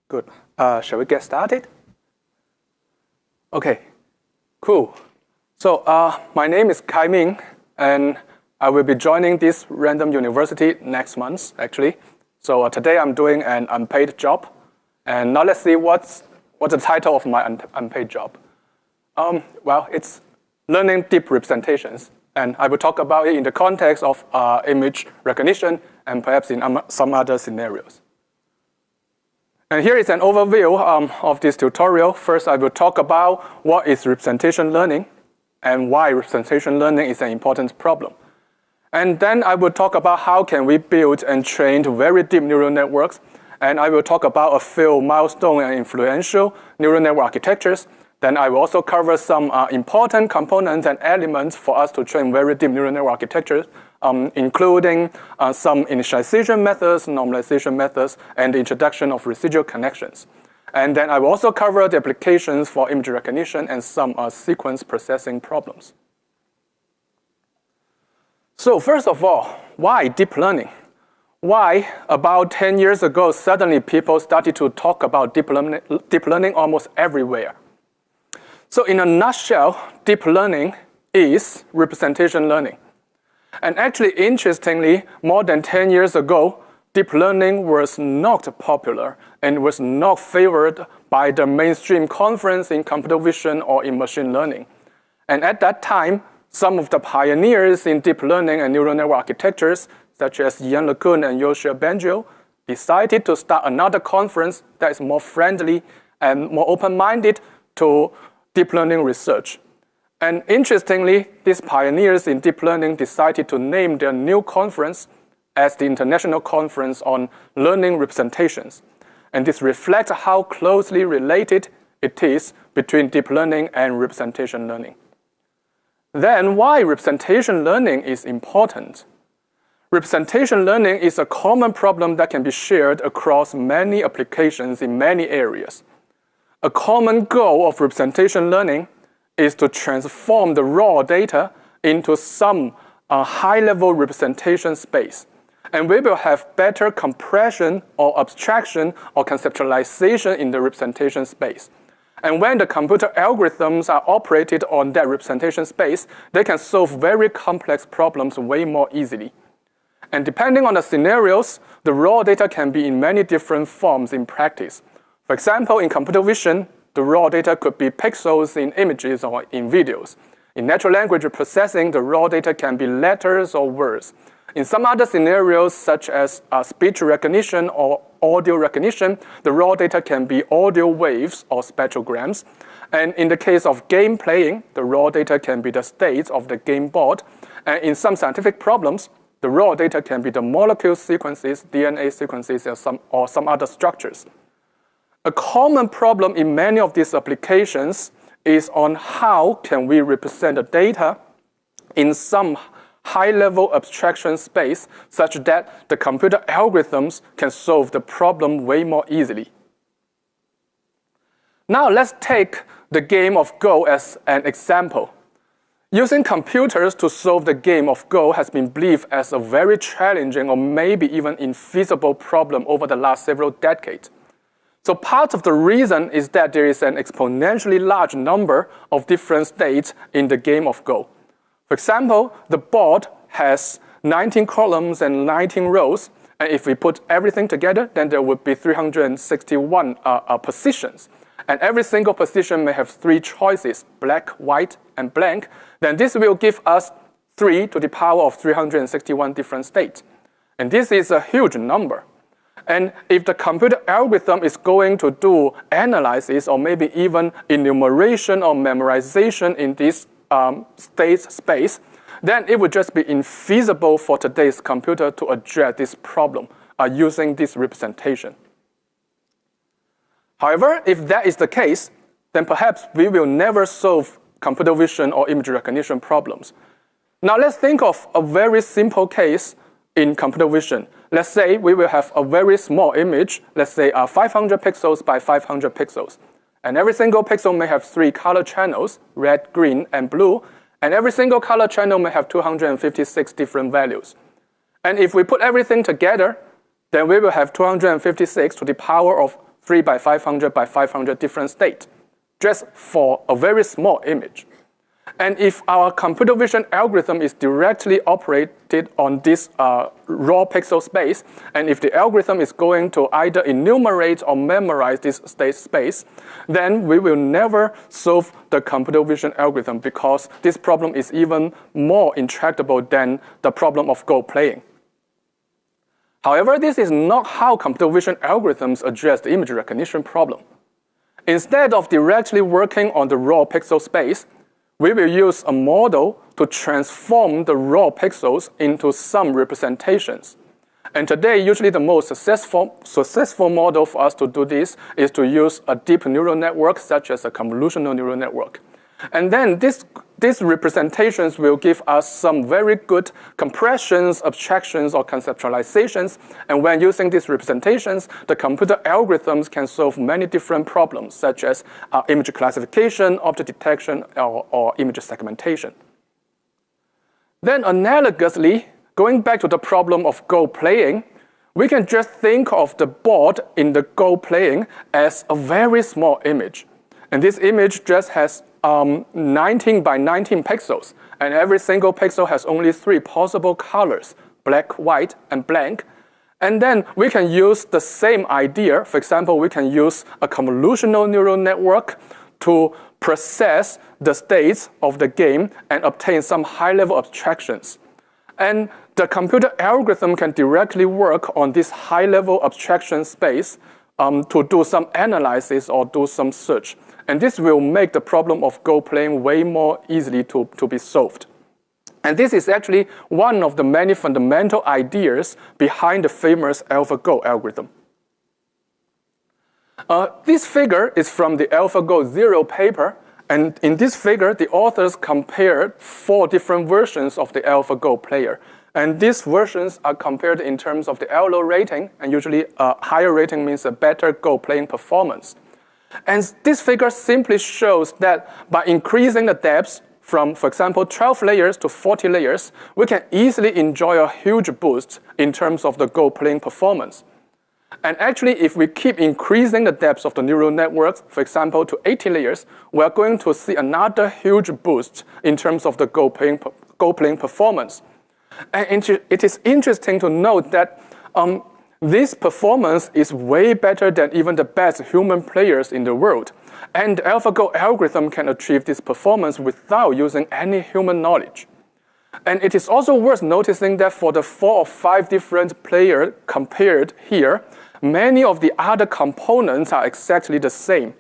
Good. Shall we get started? Okay, cool. So my name is Kaiming, and I will be joining this random university next month, actually. So today I'm doing an unpaid job. And now let's see what's the title of my unpaid job. Well, it's learning deep representations. And I will talk about it in the context of image recognition and perhaps in some other scenarios. And here is an overview of this tutorial. First, I will talk about what is representation learning and why representation learning is an important problem. And then I will talk about how can we build and train very deep neural networks. And I will talk about a few milestone and influential neural network architectures. Then I will also cover some important components and elements for us to train very deep neural network architectures, including some initialization methods, normalization methods, and the introduction of residual connections. And then I will also cover the applications for image recognition and some sequence processing problems. So first of all, why deep learning? Why, about 10 years ago, suddenly people started to talk about deep learning almost everywhere? So in a nutshell, deep learning is representation learning. And actually, interestingly, more than 10 years ago, deep learning was not popular and was not favored by the mainstream conference in computer vision or in machine learning. And at that time, some of the pioneers in deep learning and neural network architectures, such as Yann LeCun and Yoshua Bengio, decided to start another conference that is more friendly and more open-minded to deep learning research. And interestingly, these pioneers in deep learning decided to name their new conference as the International Conference on Learning Representations. And this reflects how closely related it is between deep learning and representation learning. Then why representation learning is important? Representation learning is a common problem that can be shared across many applications in many areas. A common goal of representation learning is to transform the raw data into some high-level representation space. And we will have better compression or abstraction or conceptualization in the representation space. And when the computer algorithms are operated on that representation space, they can solve very complex problems way more easily. And depending on the scenarios, the raw data can be in many different forms in practice. For example, in computer vision, the raw data could be pixels in images or in videos. In natural language processing, the raw data can be letters or words. In some other scenarios, such as speech recognition or audio recognition, the raw data can be audio waves or spectrograms. And in the case of game playing, the raw data can be the states of the game board. And in some scientific problems, the raw data can be the molecule sequences, DNA sequences, or some other structures. A common problem in many of these applications is on how can we represent the data in some high-level abstraction space such that the computer algorithms can solve the problem way more easily. Now let's take the game of Go as an example. Using computers to solve the game of Go has been believed as a very challenging or maybe even infeasible problem over the last several decades. So part of the reason is that there is an exponentially large number of different states in the game of Go. For example, the board has 19 columns and 19 rows, and if we put everything together, then there would be 361 positions. And every single position may have 3 choices, black, white, and blank. Then this will give us 3 to the power of 361 different states. And this is a huge number. And if the computer algorithm is going to do analysis or maybe even enumeration or memorization in this state space, then it would just be infeasible for today's computer to address this problem using this representation. However, if that is the case, then perhaps we will never solve computer vision or image recognition problems. Now let's think of a very simple case in computer vision. Let's say we will have a very small image, let's say 500 pixels by 500 pixels. And every single pixel may have 3 color channels, red, green, and blue. And every single color channel may have 256 different values. And if we put everything together, then we will have 256 to the power of 3 by 500 by 500 different states, just for a very small image. And if our computer vision algorithm is directly operated on this raw pixel space, and if the algorithm is going to either enumerate or memorize this state space, then we will never solve the computer vision algorithm because this problem is even more intractable than the problem of Go playing. However, this is not how computer vision algorithms address the image recognition problem. Instead of directly working on the raw pixel space, we will use a model to transform the raw pixels into some representations. And today, usually the most successful model for us to do this is to use a deep neural network, such as a convolutional neural network. And then these representations will give us some very good compressions, abstractions, or conceptualizations. And when using these representations, the computer algorithms can solve many different problems, such as image classification, object detection, or image segmentation. Then analogously, going back to the problem of Go playing, we can just think of the board in the Go playing as a very small image. And this image just has 19 by 19 pixels, and every single pixel has only 3 possible colors, black, white, and blank. And then we can use the same idea. For example, we can use a convolutional neural network to process the states of the game and obtain some high-level abstractions. And the computer algorithm can directly work on this high-level abstraction space to do some analysis or do some search. And this will make the problem of Go playing way more easily to be solved. And this is actually one of the many fundamental ideas behind the famous AlphaGo algorithm. This figure is from the AlphaGo 0 paper. And in this figure, the authors compared 4 different versions of the AlphaGo player. And these versions are compared in terms of the LO rating, and usually a higher rating means a better Go playing performance. And this figure simply shows that by increasing the depths from, for example, 12 layers to 40 layers, we can easily enjoy a huge boost in terms of the Go playing performance. And actually, if we keep increasing the depths of the neural networks, for example, to 80 layers, we're going to see another huge boost in terms of the Go playing performance. And it is interesting to note that this performance is way better than even the best human players in the world. And the AlphaGo algorithm can achieve this performance without using any human knowledge. And it is also worth noticing that for the 4 or 5 different players compared here, many of the other components are exactly the same.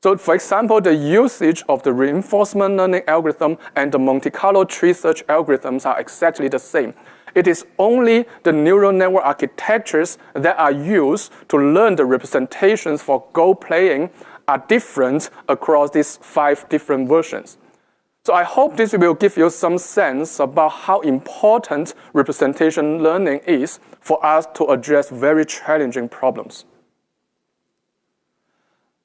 So for example, the usage of the reinforcement learning algorithm and the Monte Carlo tree search algorithms are exactly the same. It is only the neural network architectures that are used to learn the representations for Go playing are different across these 5 different versions. So I hope this will give you some sense about how important representation learning is for us to address very challenging problems.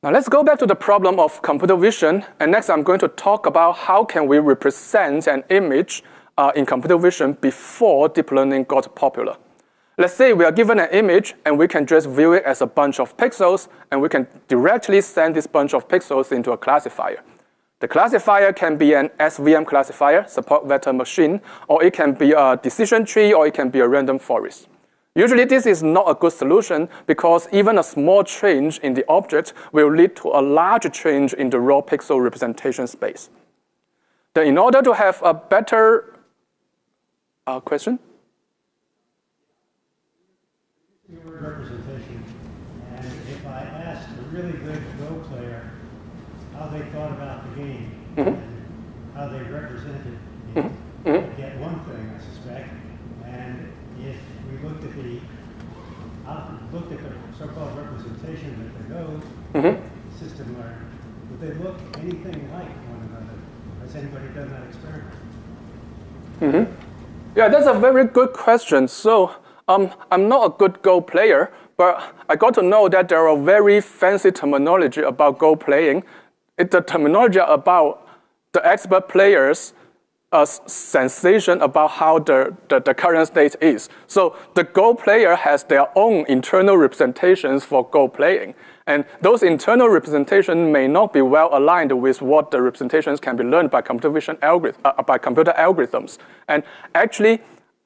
Now let's go back to the problem of computer vision, and next I'm going to talk about how can we represent an image in computer vision before deep learning got popular. Let's say we are given an image and we can just view it as a bunch of pixels, and we can directly send this bunch of pixels into a classifier. The classifier can be an SVM classifier, support vector machine, or it can be a decision tree, or it can be a random forest. Usually this is not a good solution because even a small change in the object will lead to a large change in the raw pixel representation space. Then in order to have a better question? Keyword representation, and if I asked a really good Go player how they thought about the game and how they represented it, I'd get one thing, I suspect. And if we looked at the so-called representation that the Go system learned, would they look anything like one another? Has anybody done that experiment? Yeah, that's a very good question. So I'm not a good Go player, but I got to know that there are very fancy terminology about Go playing. The terminology about the expert players sensation about how the current state is. So the Go player has their own internal representations for Go playing. And those internal representations may not be well aligned with what the representations can be learned by computer algorithms. And actually,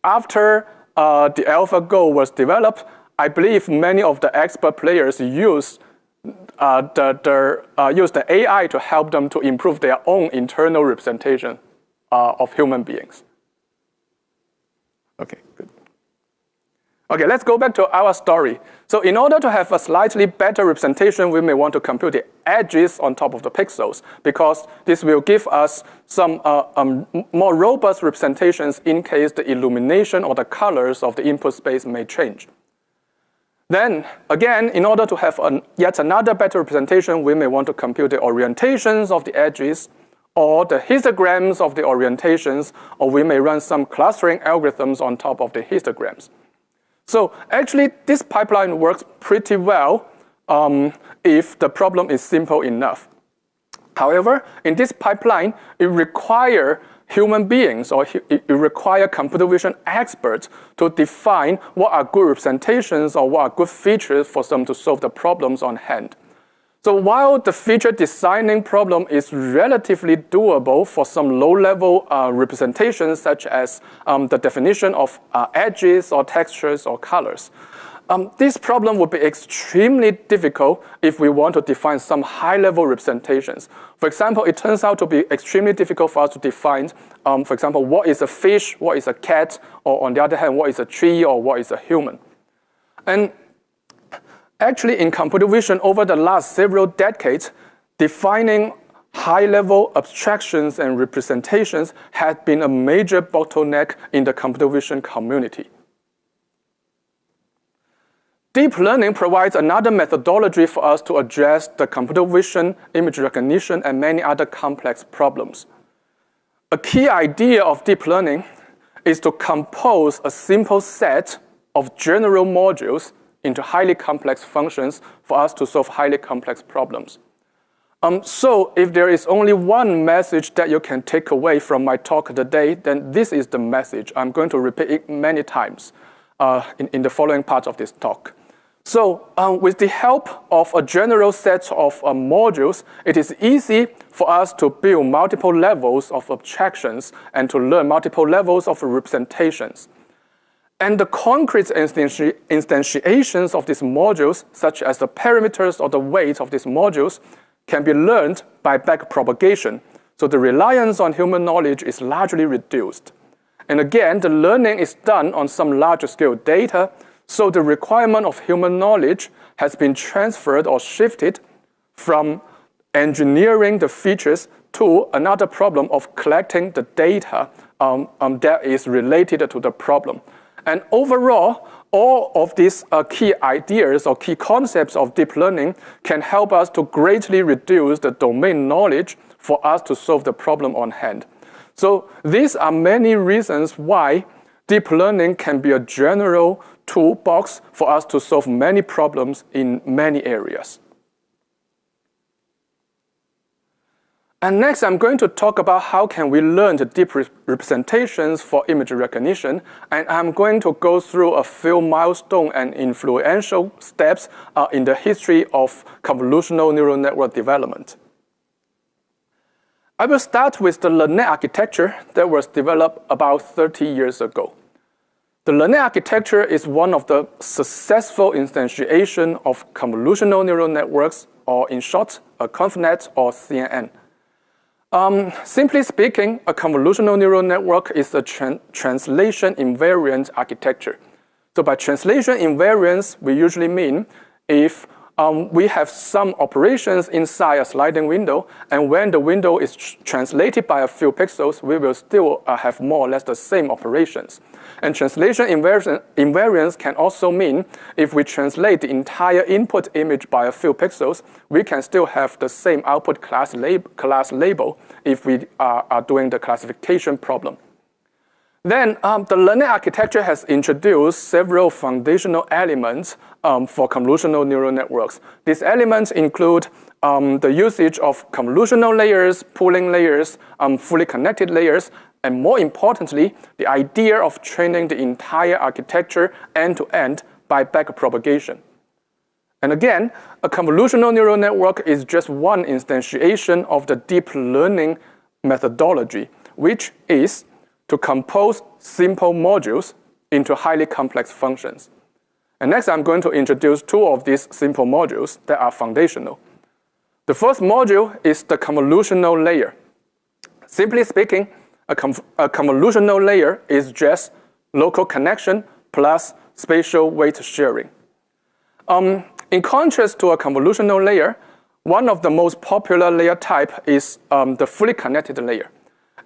after the AlphaGo was developed, I believe many of the expert players use the AI to help them to improve their own internal representation of human beings. Okay, good. Okay, let's go back to our story. So in order to have a slightly better representation, we may want to compute the edges on top of the pixels, because this will give us some more robust representations in case the illumination or the colors of the input space may change. Then, again, in order to have yet another better representation, we may want to compute the orientations of the edges, or the histograms of the orientations, or we may run some clustering algorithms on top of the histograms. So actually, this pipeline works pretty well if the problem is simple enough. However, in this pipeline, it requires human beings, or it requires computer vision experts to define what are good representations or what are good features for them to solve the problems on hand. So while the feature designing problem is relatively doable for some low-level representations, such as the definition of edges or textures or colors, this problem would be extremely difficult if we want to define some high-level representations. For example, it turns out to be extremely difficult for us to define, for example, what is a fish, what is a cat, or on the other hand, what is a tree or what is a human. And actually, in computer vision, over the last several decades, defining high-level abstractions and representations has been a major bottleneck in the computer vision community. Deep learning provides another methodology for us to address the computer vision, image recognition, and many other complex problems. A key idea of deep learning is to compose a simple set of general modules into highly complex functions for us to solve highly complex problems. So if there is only one message that you can take away from my talk today, then this is the message. I'm going to repeat it many times in the following part of this talk. So with the help of a general set of modules, it is easy for us to build multiple levels of abstractions and to learn multiple levels of representations. And the concrete instantiations of these modules, such as the parameters or the weight of these modules, can be learned by backpropagation. So the reliance on human knowledge is largely reduced. And again, the learning is done on some larger scale data, so the requirement of human knowledge has been transferred or shifted from engineering the features to another problem of collecting the data that is related to the problem. And overall, all of these key ideas or key concepts of deep learning can help us to greatly reduce the domain knowledge for us to solve the problem on hand. So these are many reasons why deep learning can be a general toolbox for us to solve many problems in many areas. And next, I'm going to talk about how can we learn the deep representations for image recognition, and I'm going to go through a few milestone and influential steps in the history of convolutional neural network development. I will start with the LeNet architecture that was developed about 30 years ago. The LeNet architecture is one of the successful instantiation of convolutional neural networks, or in short, a ConvNet or CNN. Simply speaking, a convolutional neural network is a translation invariant architecture. So by translation invariance, we usually mean if we have some operations inside a sliding window, and when the window is translated by a few pixels, we will still have more or less the same operations. And translation invariance can also mean if we translate the entire input image by a few pixels, we can still have the same output class label if we are doing the classification problem. Then the LeNet architecture has introduced several foundational elements for convolutional neural networks. These elements include the usage of convolutional layers, pooling layers, fully connected layers, and more importantly, the idea of training the entire architecture end-to-end by backpropagation. And again, a convolutional neural network is just one instantiation of the deep learning methodology, which is to compose simple modules into highly complex functions. And next, I'm going to introduce two of these simple modules that are foundational. The first module is the convolutional layer. Simply speaking, a convolutional layer is just local connection plus spatial weight sharing. In contrast to a convolutional layer, one of the most popular layer type is the fully connected layer.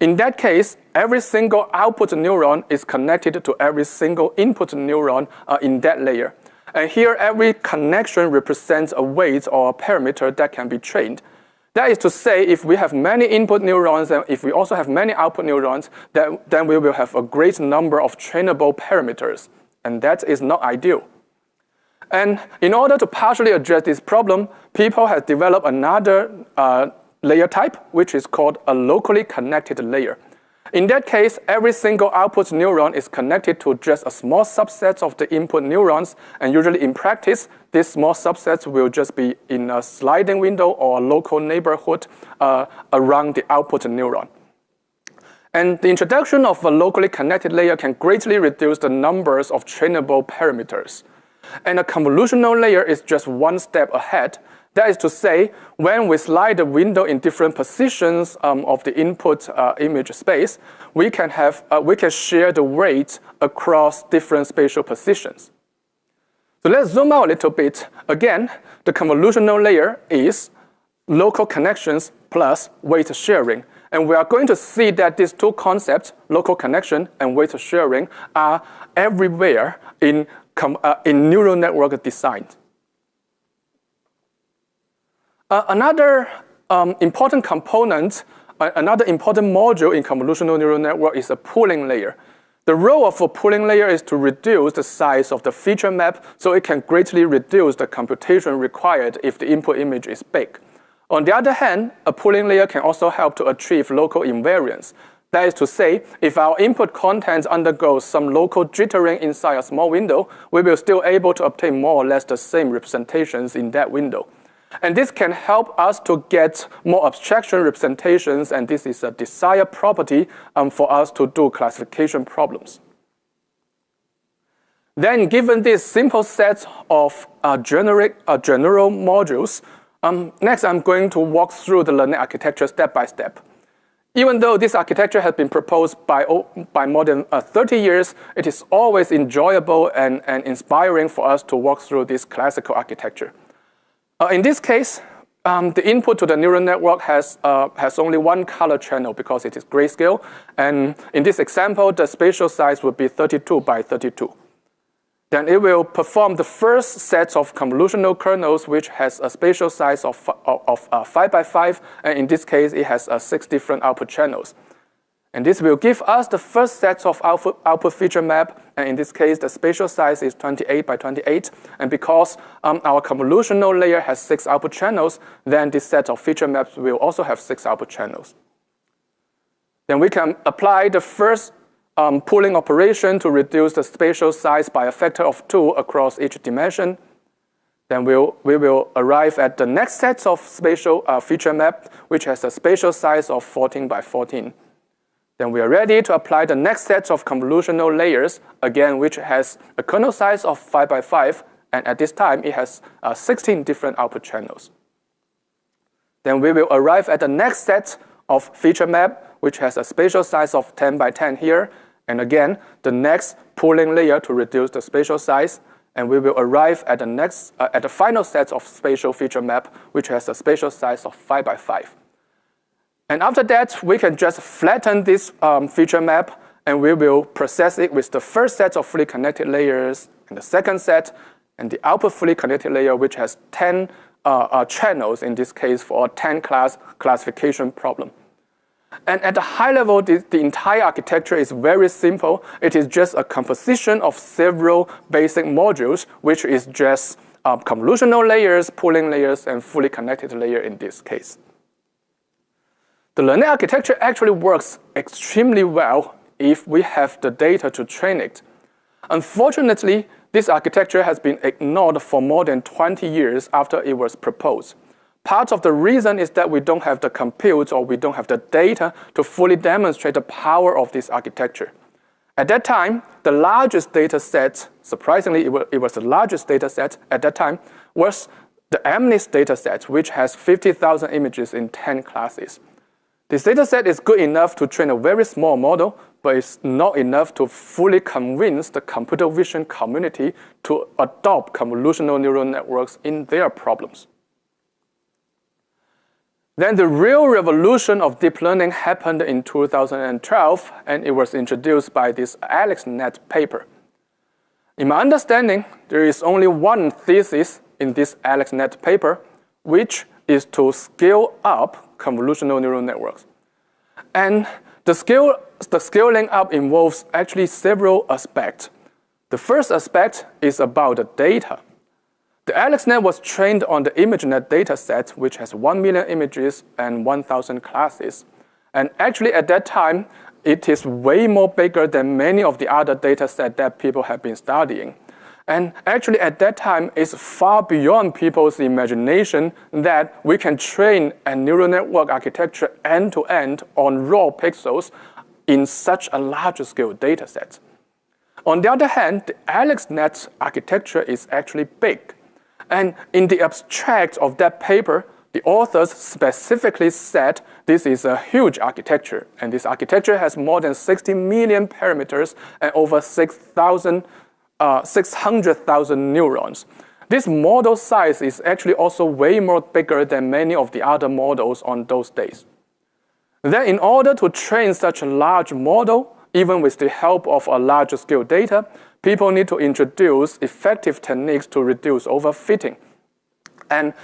In that case, every single output neuron is connected to every single input neuron in that layer. And here, every connection represents a weight or a parameter that can be trained. That is to say, if we have many input neurons and if we also have many output neurons, then we will have a great number of trainable parameters. And that is not ideal. And in order to partially address this problem, people have developed another layer type, which is called a locally connected layer. In that case, every single output neuron is connected to just a small subset of the input neurons, and usually in practice, these small subsets will just be in a sliding window or a local neighborhood around the output neuron. And the introduction of a locally connected layer can greatly reduce the numbers of trainable parameters. And a convolutional layer is just one step ahead. That is to say, when we slide the window in different positions of the input image space, we can share the weight across different spatial positions. So let's zoom out a little bit. Again, the convolutional layer is local connections plus weight sharing. And we are going to see that these two concepts, local connection and weight sharing, are everywhere in neural network design. Another important component, another important module in convolutional neural network is a pooling layer. The role of a pooling layer is to reduce the size of the feature map so it can greatly reduce the computation required if the input image is big. On the other hand, a pooling layer can also help to achieve local invariance. That is to say, if our input content undergoes some local jittering inside a small window, we will still able to obtain more or less the same representations in that window. And this can help us to get more abstraction representations, and this is a desired property for us to do classification problems. Then, given this simple set of general modules, next I'm going to walk through the LeNet architecture step by step. Even though this architecture has been proposed by more than 30 years, it is always enjoyable and inspiring for us to walk through this classical architecture. In this case, the input to the neural network has only one color channel because it is grayscale. And in this example, the spatial size would be 32 by 32. Then it will perform the first set of convolutional kernels, which has a spatial size of 5 by 5. And in this case, it has 6 different output channels. And this will give us the first set of output feature map. And in this case, the spatial size is 28 by 28. And because our convolutional layer has 6 output channels, then this set of feature maps will also have 6 output channels. Then we can apply the first pooling operation to reduce the spatial size by a factor of 2 across each dimension. Then we will arrive at the next set of spatial feature map, which has a spatial size of 14 by 14. Then we are ready to apply the next set of convolutional layers, again, which has a kernel size of 5 by 5, and at this time, it has 16 different output channels. Then we will arrive at the next set of feature map, which has a spatial size of 10 by 10 here, and again, the next pooling layer to reduce the spatial size, and we will arrive at the final set of spatial feature map, which has a spatial size of 5 by 5. And after that, we can just flatten this feature map, and we will process it with the first set of fully connected layers, and the second set, and the output fully connected layer, which has 10 channels, in this case, for a 10-class classification problem. And at the high level, the entire architecture is very simple. It is just a composition of several basic modules, which is just convolutional layers, pooling layers, and fully connected layer in this case. The LeNet architecture actually works extremely well if we have the data to train it. Unfortunately, this architecture has been ignored for more than 20 years after it was proposed. Part of the reason is that we don't have the compute or we don't have the data to fully demonstrate the power of this architecture. At that time, the largest data set, surprisingly, it was the largest data set at that time, was the MNIST data set, which has 50,000 images in 10 classes. This data set is good enough to train a very small model, but it's not enough to fully convince the computer vision community to adopt convolutional neural networks in their problems. Then the real revolution of deep learning happened in 2012, and it was introduced by this AlexNet paper. In my understanding, there is only one thesis in this AlexNet paper, which is to scale up convolutional neural networks. And the scaling up involves actually several aspects. The first aspect is about the data. The AlexNet was trained on the ImageNet dataset, which has 1 million images and 1,000 classes. And actually, at that time, it is way more bigger than many of the other datasets that people have been studying. And actually, at that time, it's far beyond people's imagination that we can train a neural network architecture end-to-end on raw pixels in such a large-scale dataset. On the other hand, the AlexNet architecture is actually big. And in the abstract of that paper, the authors specifically said this is a huge architecture, and this architecture has more than 60 million parameters and over 600,000 neurons. This model size is actually also way more bigger than many of the other models on those days. Then in order to train such a large model, even with the help of a larger scale data, people need to introduce effective techniques to reduce overfitting. And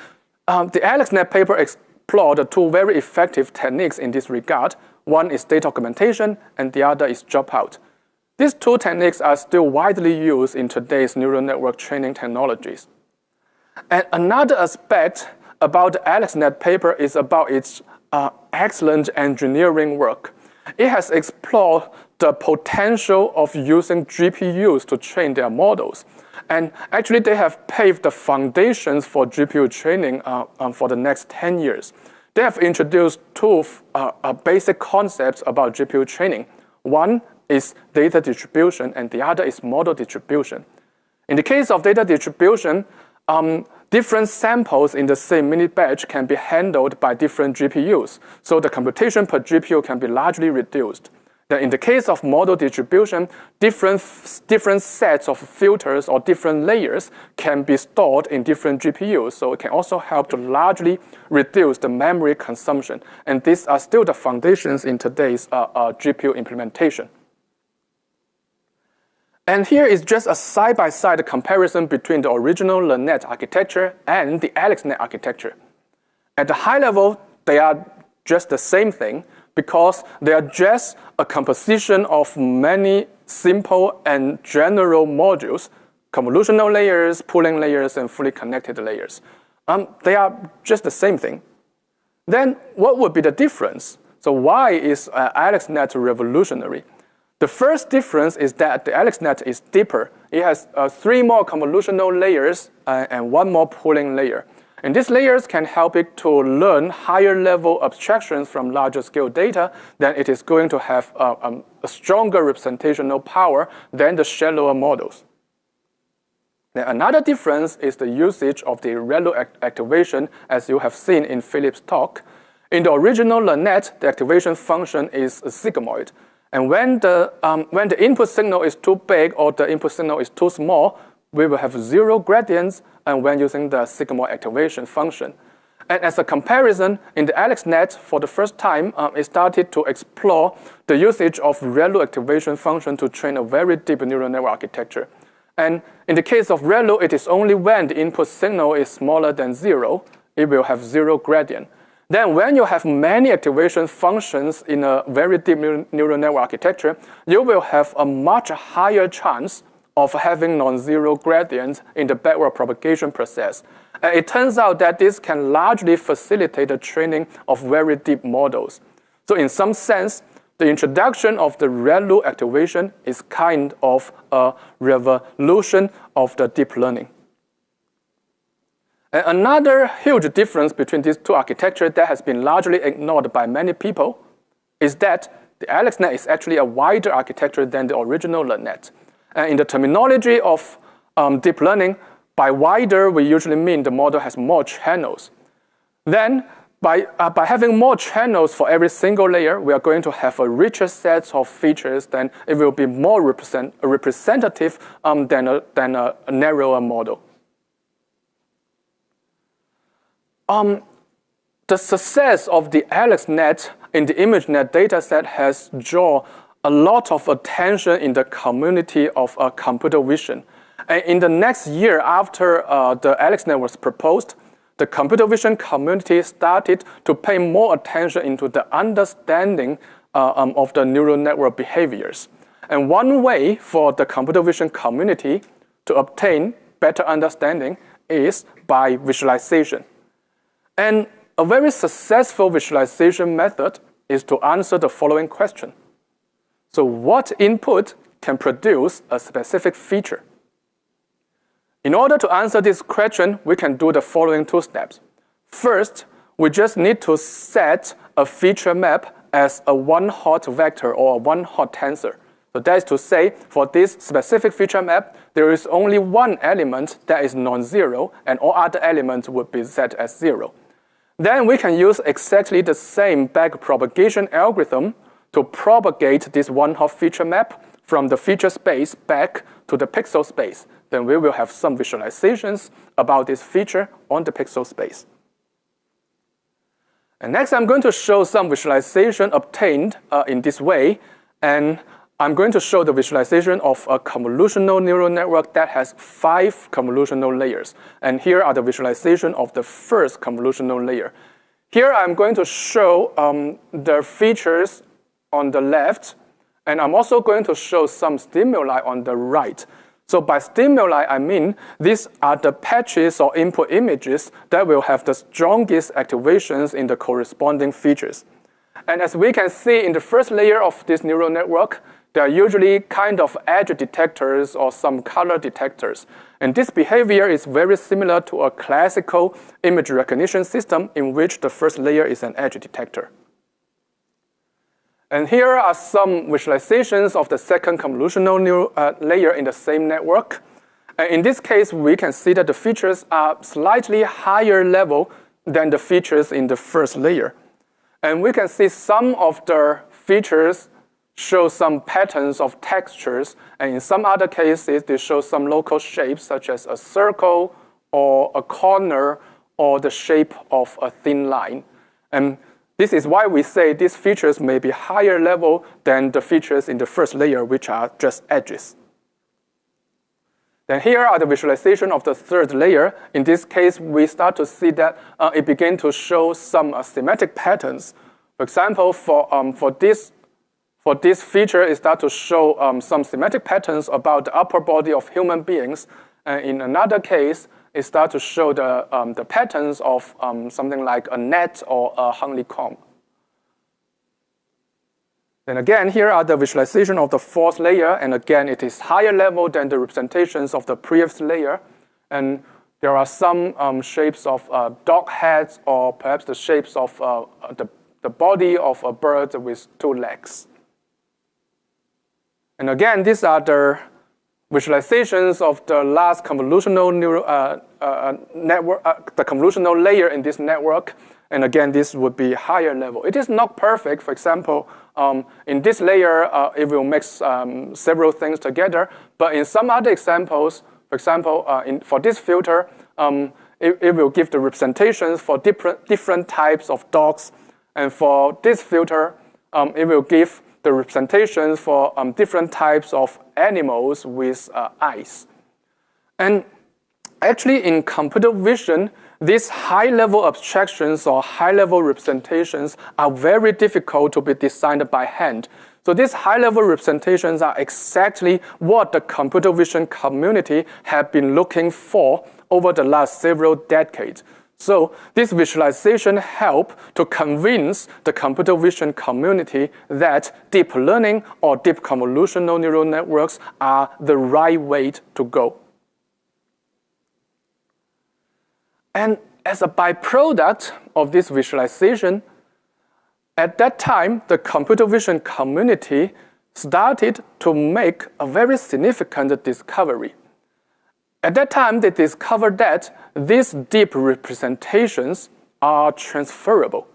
the AlexNet paper explored two very effective techniques in this regard. One is data augmentation, and the other is dropout. These two techniques are still widely used in today's neural network training technologies. And another aspect about the AlexNet paper is about its excellent engineering work. It has explored the potential of using GPUs to train their models. And actually, they have paved the foundations for GPU training for the next 10 years. They have introduced two basic concepts about GPU training. One is data distribution, and the other is model distribution. In the case of data distribution, different samples in the same mini batch can be handled by different GPUs, so the computation per GPU can be largely reduced. Then in the case of model distribution, different sets of filters or different layers can be stored in different GPUs, so it can also help to largely reduce the memory consumption. And these are still the foundations in today's GPU implementation. And here is just a side-by-side comparison between the original LeNet architecture and the AlexNet architecture. At the high level, they are just the same thing because they are just a composition of many simple and general modules, convolutional layers, pooling layers, and fully connected layers. They are just the same thing. Then what would be the difference? So why is AlexNet revolutionary? The first difference is that the AlexNet is deeper. It has 3 more convolutional layers and 1 more pooling layer. And these layers can help it to learn higher level abstractions from larger scale data. Then it is going to have a stronger representational power than the shallower models. Then another difference is the usage of the ReLU activation, as you have seen in Philip's talk. In the original LeNet, the activation function is a sigmoid. And when the input signal is too big or the input signal is too small, we will have 0 gradients and when using the sigmoid activation function. And as a comparison, in the AlexNet, for the first time, it started to explore the usage of ReLU activation function to train a very deep neural network architecture. And in the case of ReLU, it is only when the input signal is smaller than 0, it will have 0 gradient. Then when you have many activation functions in a very deep neural network architecture, you will have a much higher chance of having non-zero gradients in the backward propagation process. And it turns out that this can largely facilitate the training of very deep models. So in some sense, the introduction of the ReLU activation is kind of a revolution of the deep learning. And another huge difference between these two architectures that has been largely ignored by many people is that the AlexNet is actually a wider architecture than the original LeNet. And in the terminology of deep learning, by wider, we usually mean the model has more channels. Then, by having more channels for every single layer, we are going to have a richer set of features, then it will be more representative than a narrower model. The success of the AlexNet in the ImageNet dataset has drawn a lot of attention in the community of computer vision. And in the next year after the AlexNet was proposed, the computer vision community started to pay more attention into the understanding of the neural network behaviors. And one way for the computer vision community to obtain better understanding is by visualization. And a very successful visualization method is to answer the following question. So what input can produce a specific feature? In order to answer this question, we can do the following two steps. First, we just need to set a feature map as a one-hot vector or a one-hot tensor. So that is to say, for this specific feature map, there is only one element that is non-zero, and all other elements would be set as 0. Then we can use exactly the same backpropagation algorithm to propagate this one-hot feature map from the feature space back to the pixel space. Then we will have some visualizations about this feature on the pixel space. And next, I'm going to show some visualization obtained in this way. And I'm going to show the visualization of a convolutional neural network that has 5 convolutional layers. And here are the visualization of the first convolutional layer. Here I'm going to show the features on the left, and I'm also going to show some stimuli on the right. So by stimuli, I mean these are the patches or input images that will have the strongest activations in the corresponding features. And as we can see in the first layer of this neural network, they are usually kind of edge detectors or some color detectors. And this behavior is very similar to a classical image recognition system in which the first layer is an edge detector. And here are some visualizations of the second convolutional layer in the same network. And in this case, we can see that the features are slightly higher level than the features in the first layer. And we can see some of the features show some patterns of textures, and in some other cases, they show some local shapes, such as a circle or a corner or the shape of a thin line. And this is why we say these features may be higher level than the features in the first layer, which are just edges. Then here are the visualization of the third layer. In this case, we start to see that it begins to show some semantic patterns. For example, for this feature, it starts to show some semantic patterns about the upper body of human beings. And in another case, it starts to show the patterns of something like a net or a honeycomb. Then again, here are the visualization of the fourth layer. And again, it is higher level than the representations of the previous layer. And there are some shapes of dog heads or perhaps the shapes of the body of a bird with 2 legs. And again, these are the visualizations of the last convolutional network, the convolutional layer in this network. And again, this would be higher level. It is not perfect. For example, in this layer, it will mix several things together. But in some other examples, for example, for this filter, it will give the representations for different types of dogs. And for this filter, it will give the representations for different types of animals with eyes. And actually, in computer vision, these high-level abstractions or high-level representations are very difficult to be designed by hand. So these high-level representations are exactly what the computer vision community have been looking for over the last several decades. So this visualization helps to convince the computer vision community that deep learning or deep convolutional neural networks are the right way to go. And as a byproduct of this visualization, at that time, the computer vision community started to make a very significant discovery. At that time, they discovered that these deep representations are transferable.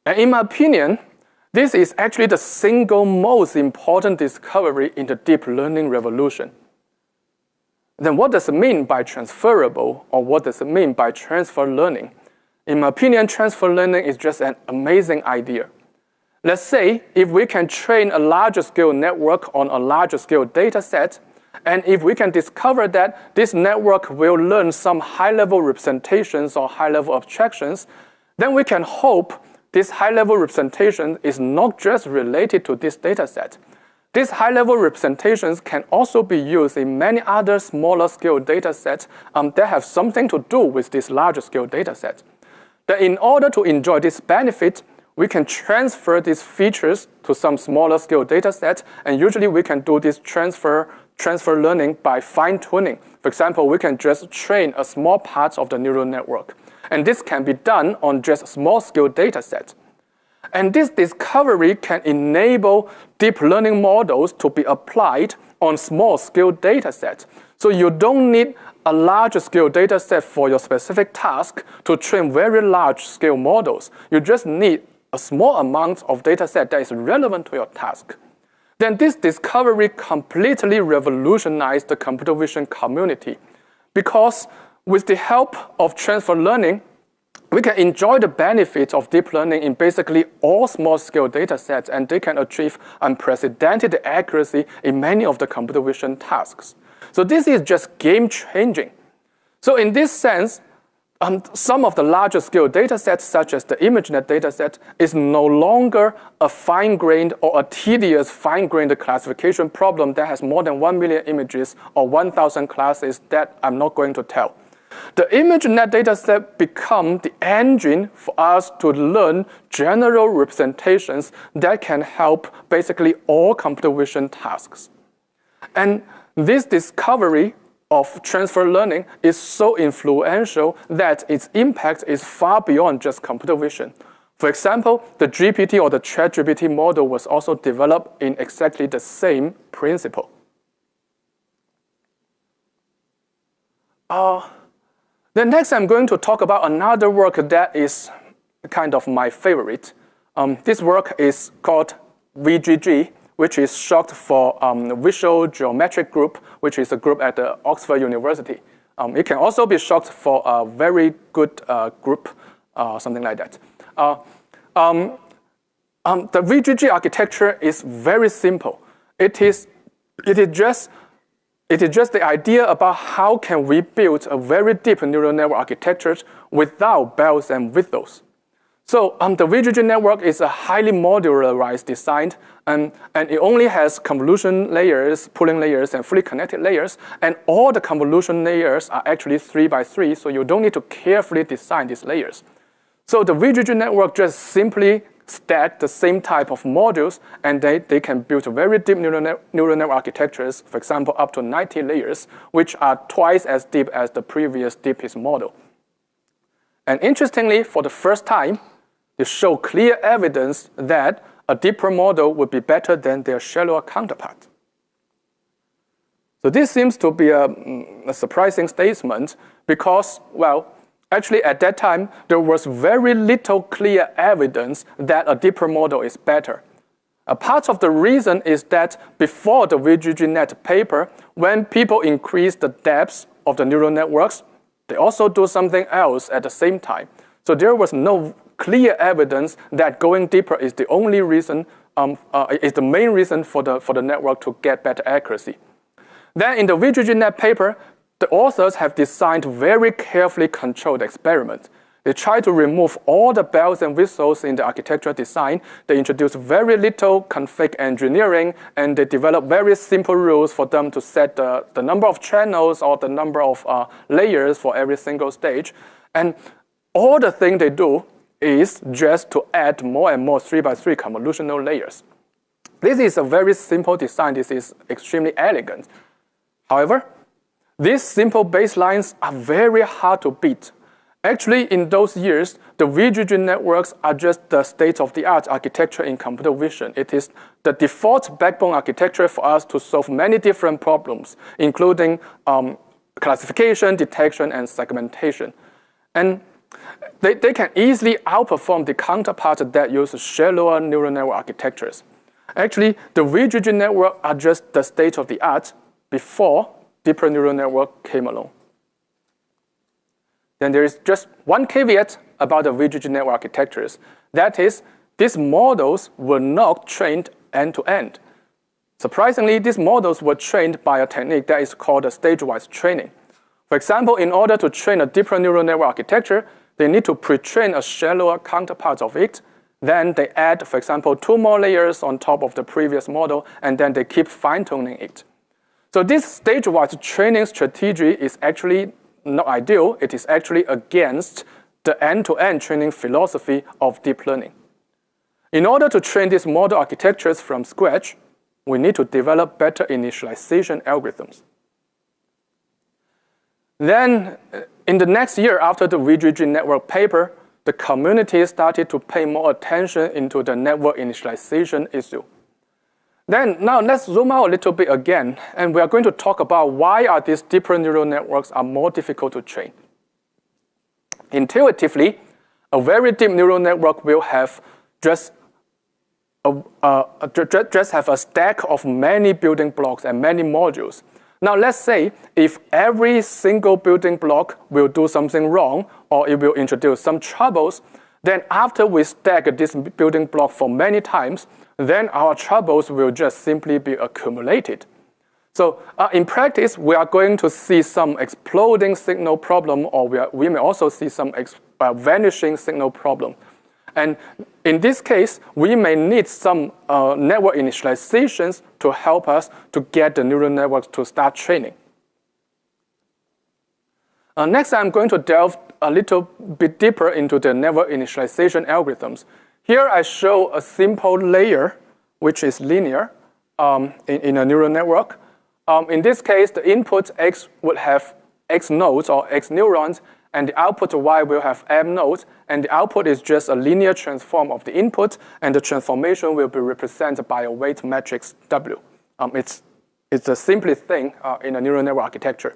And in my opinion, this is actually the single most important discovery in the deep learning revolution. Then what does it mean by transferable, or what does it mean by transfer learning? In my opinion, transfer learning is just an amazing idea. Let's say if we can train a larger scale network on a larger scale data set, and if we can discover that this network will learn some high-level representations or high-level abstractions, then we can hope this high-level representation is not just related to this data set. These high-level representations can also be used in many other smaller scale data sets that have something to do with this larger scale data set. That in order to enjoy this benefit, we can transfer these features to some smaller scale data set, and usually we can do this transfer learning by fine-tuning. For example, we can just train a small part of the neural network. And this can be done on just small scale data sets. And this discovery can enable deep learning models to be applied on small scale data sets. So you don't need a large scale data set for your specific task to train very large scale models. You just need a small amount of data set that is relevant to your task. Then this discovery completely revolutionized the computer vision community, because with the help of transfer learning, we can enjoy the benefits of deep learning in basically all small-scale data sets, and they can achieve unprecedented accuracy in many of the computer vision tasks. So this is just game-changing. So in this sense, some of the larger scale data sets, such as the ImageNet data set, is no longer a fine-grained or a tedious fine-grained classification problem that has more than 1 million images or 1,000 classes that I'm not going to tell. The ImageNet dataset becomes the engine for us to learn general representations that can help basically all computer vision tasks. And this discovery of transfer learning is so influential that its impact is far beyond just computer vision. For example, the GPT or the ChatGPT model was also developed in exactly the same principle. Then next, I'm going to talk about another work that is kind of my favorite. This work is called VGG, which is short for Visual Geometric Group, which is a group at the Oxford University. It can also be short for a very good group, something like that. The VGG architecture is very simple. It is just the idea about how can we build a very deep neural network architecture without bells and whistles. So the VGG network is a highly modularized design, and it only has convolution layers, pooling layers, and fully connected layers. And all the convolution layers are actually 3 by 3, so you don't need to carefully design these layers. So the VGG network just simply stack the same type of modules, and they can build very deep neural network architectures, for example, up to 90 layers, which are twice as deep as the previous deepest model. And interestingly, for the first time, they show clear evidence that a deeper model would be better than their shallower counterpart. So this seems to be a surprising statement because, well, actually, at that time, there was very little clear evidence that a deeper model is better. A part of the reason is that before the VGGNet paper, when people increase the depth of the neural networks, they also do something else at the same time. So there was no clear evidence that going deeper is the only reason, is the main reason for the network to get better accuracy. Then in the VGGNet paper, the authors have designed very carefully controlled experiments. They try to remove all the bells and whistles in the architectural design. They introduce very little config engineering, and they develop very simple rules for them to set the number of channels or the number of layers for every single stage. And all the thing they do is just to add more and more 3x3 convolutional layers. This is a very simple design. This is extremely elegant. However, these simple baselines are very hard to beat. Actually, in those years, the VGG networks are just the state-of-the-art architecture in computer vision. It is the default backbone architecture for us to solve many different problems, including classification, detection, and segmentation. And they can easily outperform the counterparts that use shallower neural network architectures. Actually, the VGG network are just the state-of-the-art before deeper neural network came along. Then there is just one caveat about the VGG network architectures. That is, these models were not trained end-to-end. Surprisingly, these models were trained by a technique that is called a stage-wise training. For example, in order to train a deeper neural network architecture, they need to pre-train a shallower counterpart of it. Then they add, for example, 2 more layers on top of the previous model, and then they keep fine-tuning it. So this stage-wise training strategy is actually not ideal. It is actually against the end-to-end training philosophy of deep learning. In order to train these model architectures from scratch, we need to develop better initialization algorithms. Then, in the next year after the VGG network paper, the community started to pay more attention into the network initialization issue. Then, now let's zoom out a little bit again, and we are going to talk about why are these deeper neural networks are more difficult to train. Intuitively, a very deep neural network will have just have a stack of many building blocks and many modules. Now, let's say if every single building block will do something wrong or it will introduce some troubles, then after we stack this building block for many times, then our troubles will just simply be accumulated. So in practice, we are going to see some exploding signal problem, or we may also see some vanishing signal problem. And in this case, we may need some network initializations to help us to get the neural networks to start training. Next, I'm going to delve a little bit deeper into the network initialization algorithms. Here I show a simple layer, which is linear in a neural network. In this case, the input X would have X nodes or X neurons, and the output Y will have M nodes, and the output is just a linear transform of the input, and the transformation will be represented by a weight matrix W. It's the simplest thing in a neural network architecture.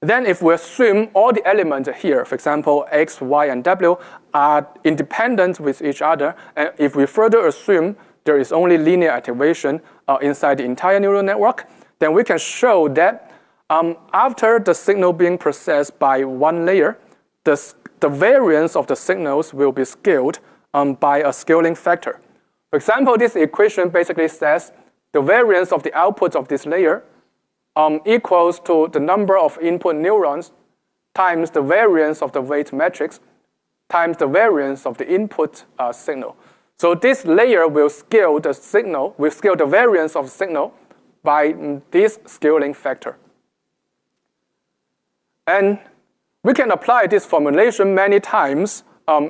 Then if we assume all the elements here, for example, X, Y, and W, are independent with each other, and if we further assume there is only linear activation inside the entire neural network, then we can show that after the signal being processed by one layer, the variance of the signals will be scaled by a scaling factor. For example, this equation basically says the variance of the output of this layer equals to the number of input neurons times the variance of the weight matrix times the variance of the input signal. So this layer will scale the signal, will scale the variance of the signal by this scaling factor. And we can apply this formulation many times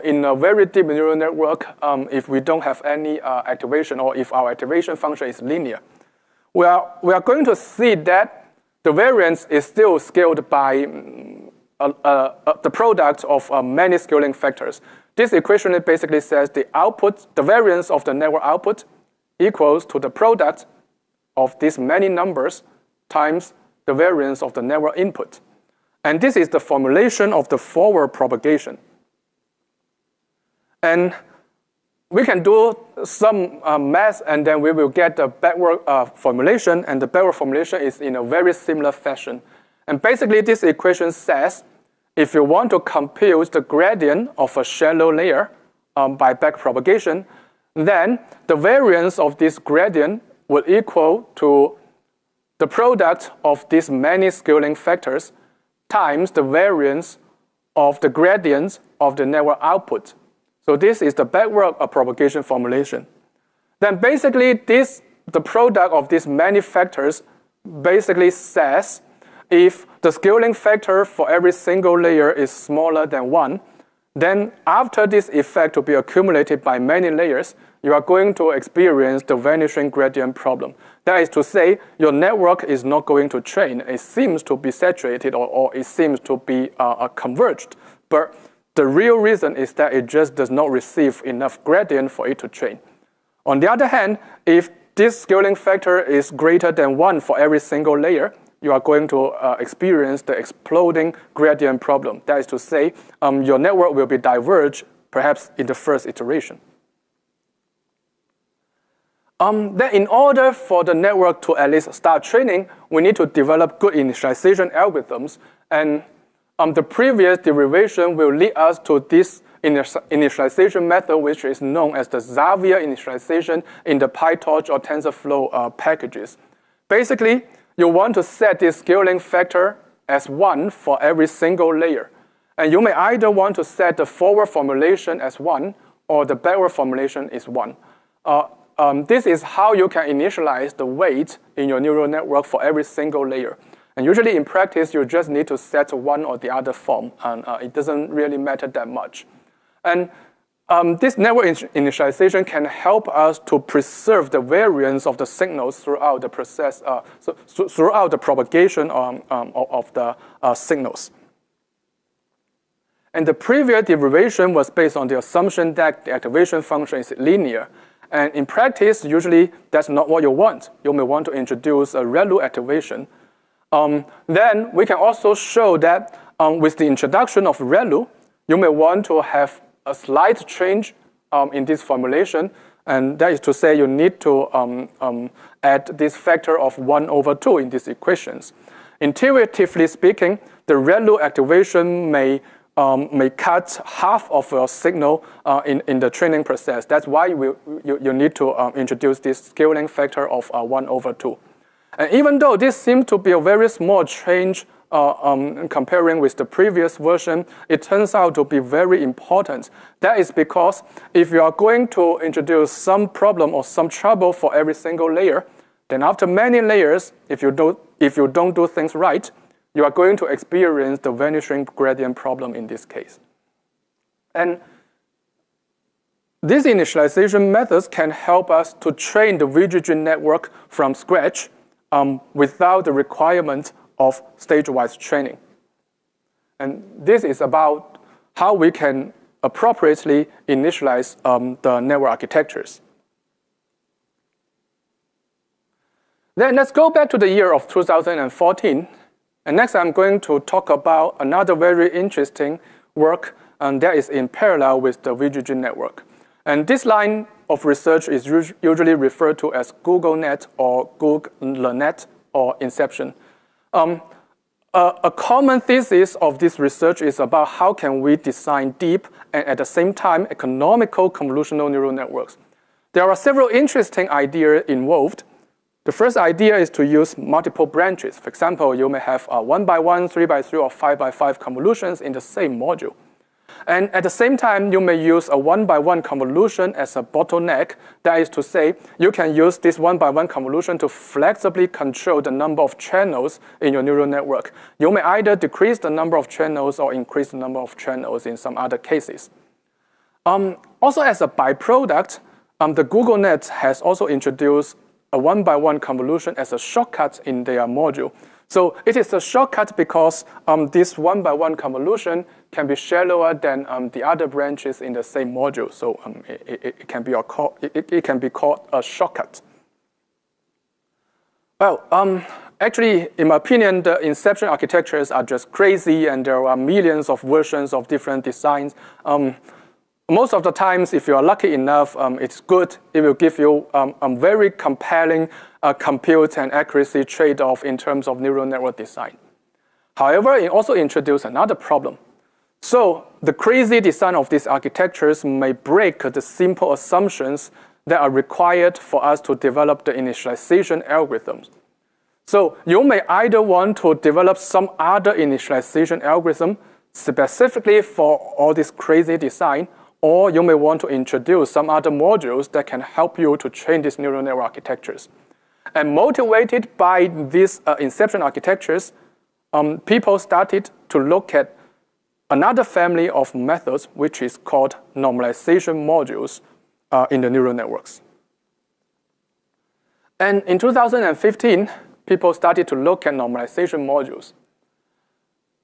in a very deep neural network if we don't have any activation, or if our activation function is linear. We are going to see that the variance is still scaled by the product of many scaling factors. This equation basically says the variance of the network output equals to the product of these many numbers times the variance of the network input. And this is the formulation of the forward propagation. And we can do some math, and then we will get the backward formulation, and the backward formulation is in a very similar fashion. And basically, this equation says if you want to compute the gradient of a shallow layer by backpropagation, then the variance of this gradient will equal to the product of these many scaling factors times the variance of the gradients of the network output. So this is the backward propagation formulation. Then basically the product of these many factors basically says if the scaling factor for every single layer is smaller than 1, then after this effect to be accumulated by many layers, you are going to experience the vanishing gradient problem. That is to say, your network is not going to train. It seems to be saturated or it seems to be converged. But the real reason is that it just does not receive enough gradient for it to train. On the other hand, if this scaling factor is greater than 1 for every single layer, you are going to experience the exploding gradient problem. That is to say, your network will be diverged, perhaps in the first iteration. Then in order for the network to at least start training, we need to develop good initialization algorithms. And the previous derivation will lead us to this initialization method, which is known as the Xavier initialization in the PyTorch or TensorFlow packages. Basically, you want to set this scaling factor as 1 for every single layer. And you may either want to set the forward formulation as 1 or the backward formulation is 1. This is how you can initialize the weight in your neural network for every single layer. And usually in practice, you just need to set one or the other form, and it doesn't really matter that much. And this network initialization can help us to preserve the variance of the signals throughout the process, throughout the propagation of the signals. And the previous derivation was based on the assumption that the activation function is linear. And in practice, usually that's not what you want. You may want to introduce a ReLU activation. Then we can also show that with the introduction of ReLU, you may want to have a slight change in this formulation. And that is to say, you need to add this factor of 1/2 in these equations. Intuitively speaking, the ReLU activation may cut half of your signal in the training process. That's why you need to introduce this scaling factor of 1/2. And even though this seems to be a very small change comparing with the previous version, it turns out to be very important. That is because if you are going to introduce some problem or some trouble for every single layer, then after many layers, if you don't do things right, you are going to experience the vanishing gradient problem in this case. And these initialization methods can help us to train the VGG network from scratch without the requirement of stage-wise training. And this is about how we can appropriately initialize the network architectures. Then let's go back to the year of 2014. And next, I'm going to talk about another very interesting work, and that is in parallel with the VGG network. And this line of research is usually referred to as GoogleNet or LeNet or Inception. A common thesis of this research is about how can we design deep and at the same time economical convolutional neural networks. There are several interesting ideas involved. The first idea is to use multiple branches. For example, you may have 1x1, 3x3, or 5x5 convolutions in the same module. And at the same time, you may use a 1x1 convolution as a bottleneck. That is to say, you can use this 1x1 convolution to flexibly control the number of channels in your neural network. You may either decrease the number of channels or increase the number of channels in some other cases. Also, as a byproduct, the GoogleNet has also introduced a 1x1 convolution as a shortcut in their module. So it is a shortcut because this 1x1 convolution can be shallower than the other branches in the same module. So it can be called a shortcut. Well, actually, in my opinion, the Inception architectures are just crazy, and there are millions of versions of different designs. Most of the times, if you are lucky enough, it's good. It will give you a very compelling compute and accuracy trade-off in terms of neural network design. However, it also introduced another problem. So the crazy design of these architectures may break the simple assumptions that are required for us to develop the initialization algorithms. So you may either want to develop some other initialization algorithm specifically for all this crazy design, or you may want to introduce some other modules that can help you to train these neural network architectures. And motivated by these Inception architectures, people started to look at another family of methods which is called normalization modules in the neural networks. And in 2015, people started to look at normalization modules.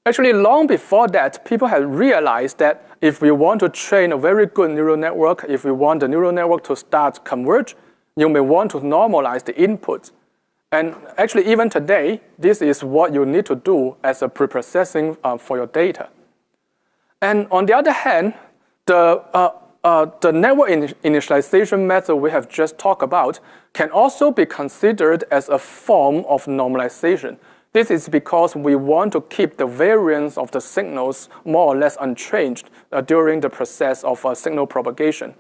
Actually, long before that, people had realized that if we want to train a very good neural network, if we want the neural network to start converge, you may want to normalize the input. And actually, even today, this is what you need to do as a preprocessing for your data. And on the other hand, the network initialization method we have just talked about can also be considered as a form of normalization. This is because we want to keep the variance of the signals more or less unchanged during the process of signal propagation.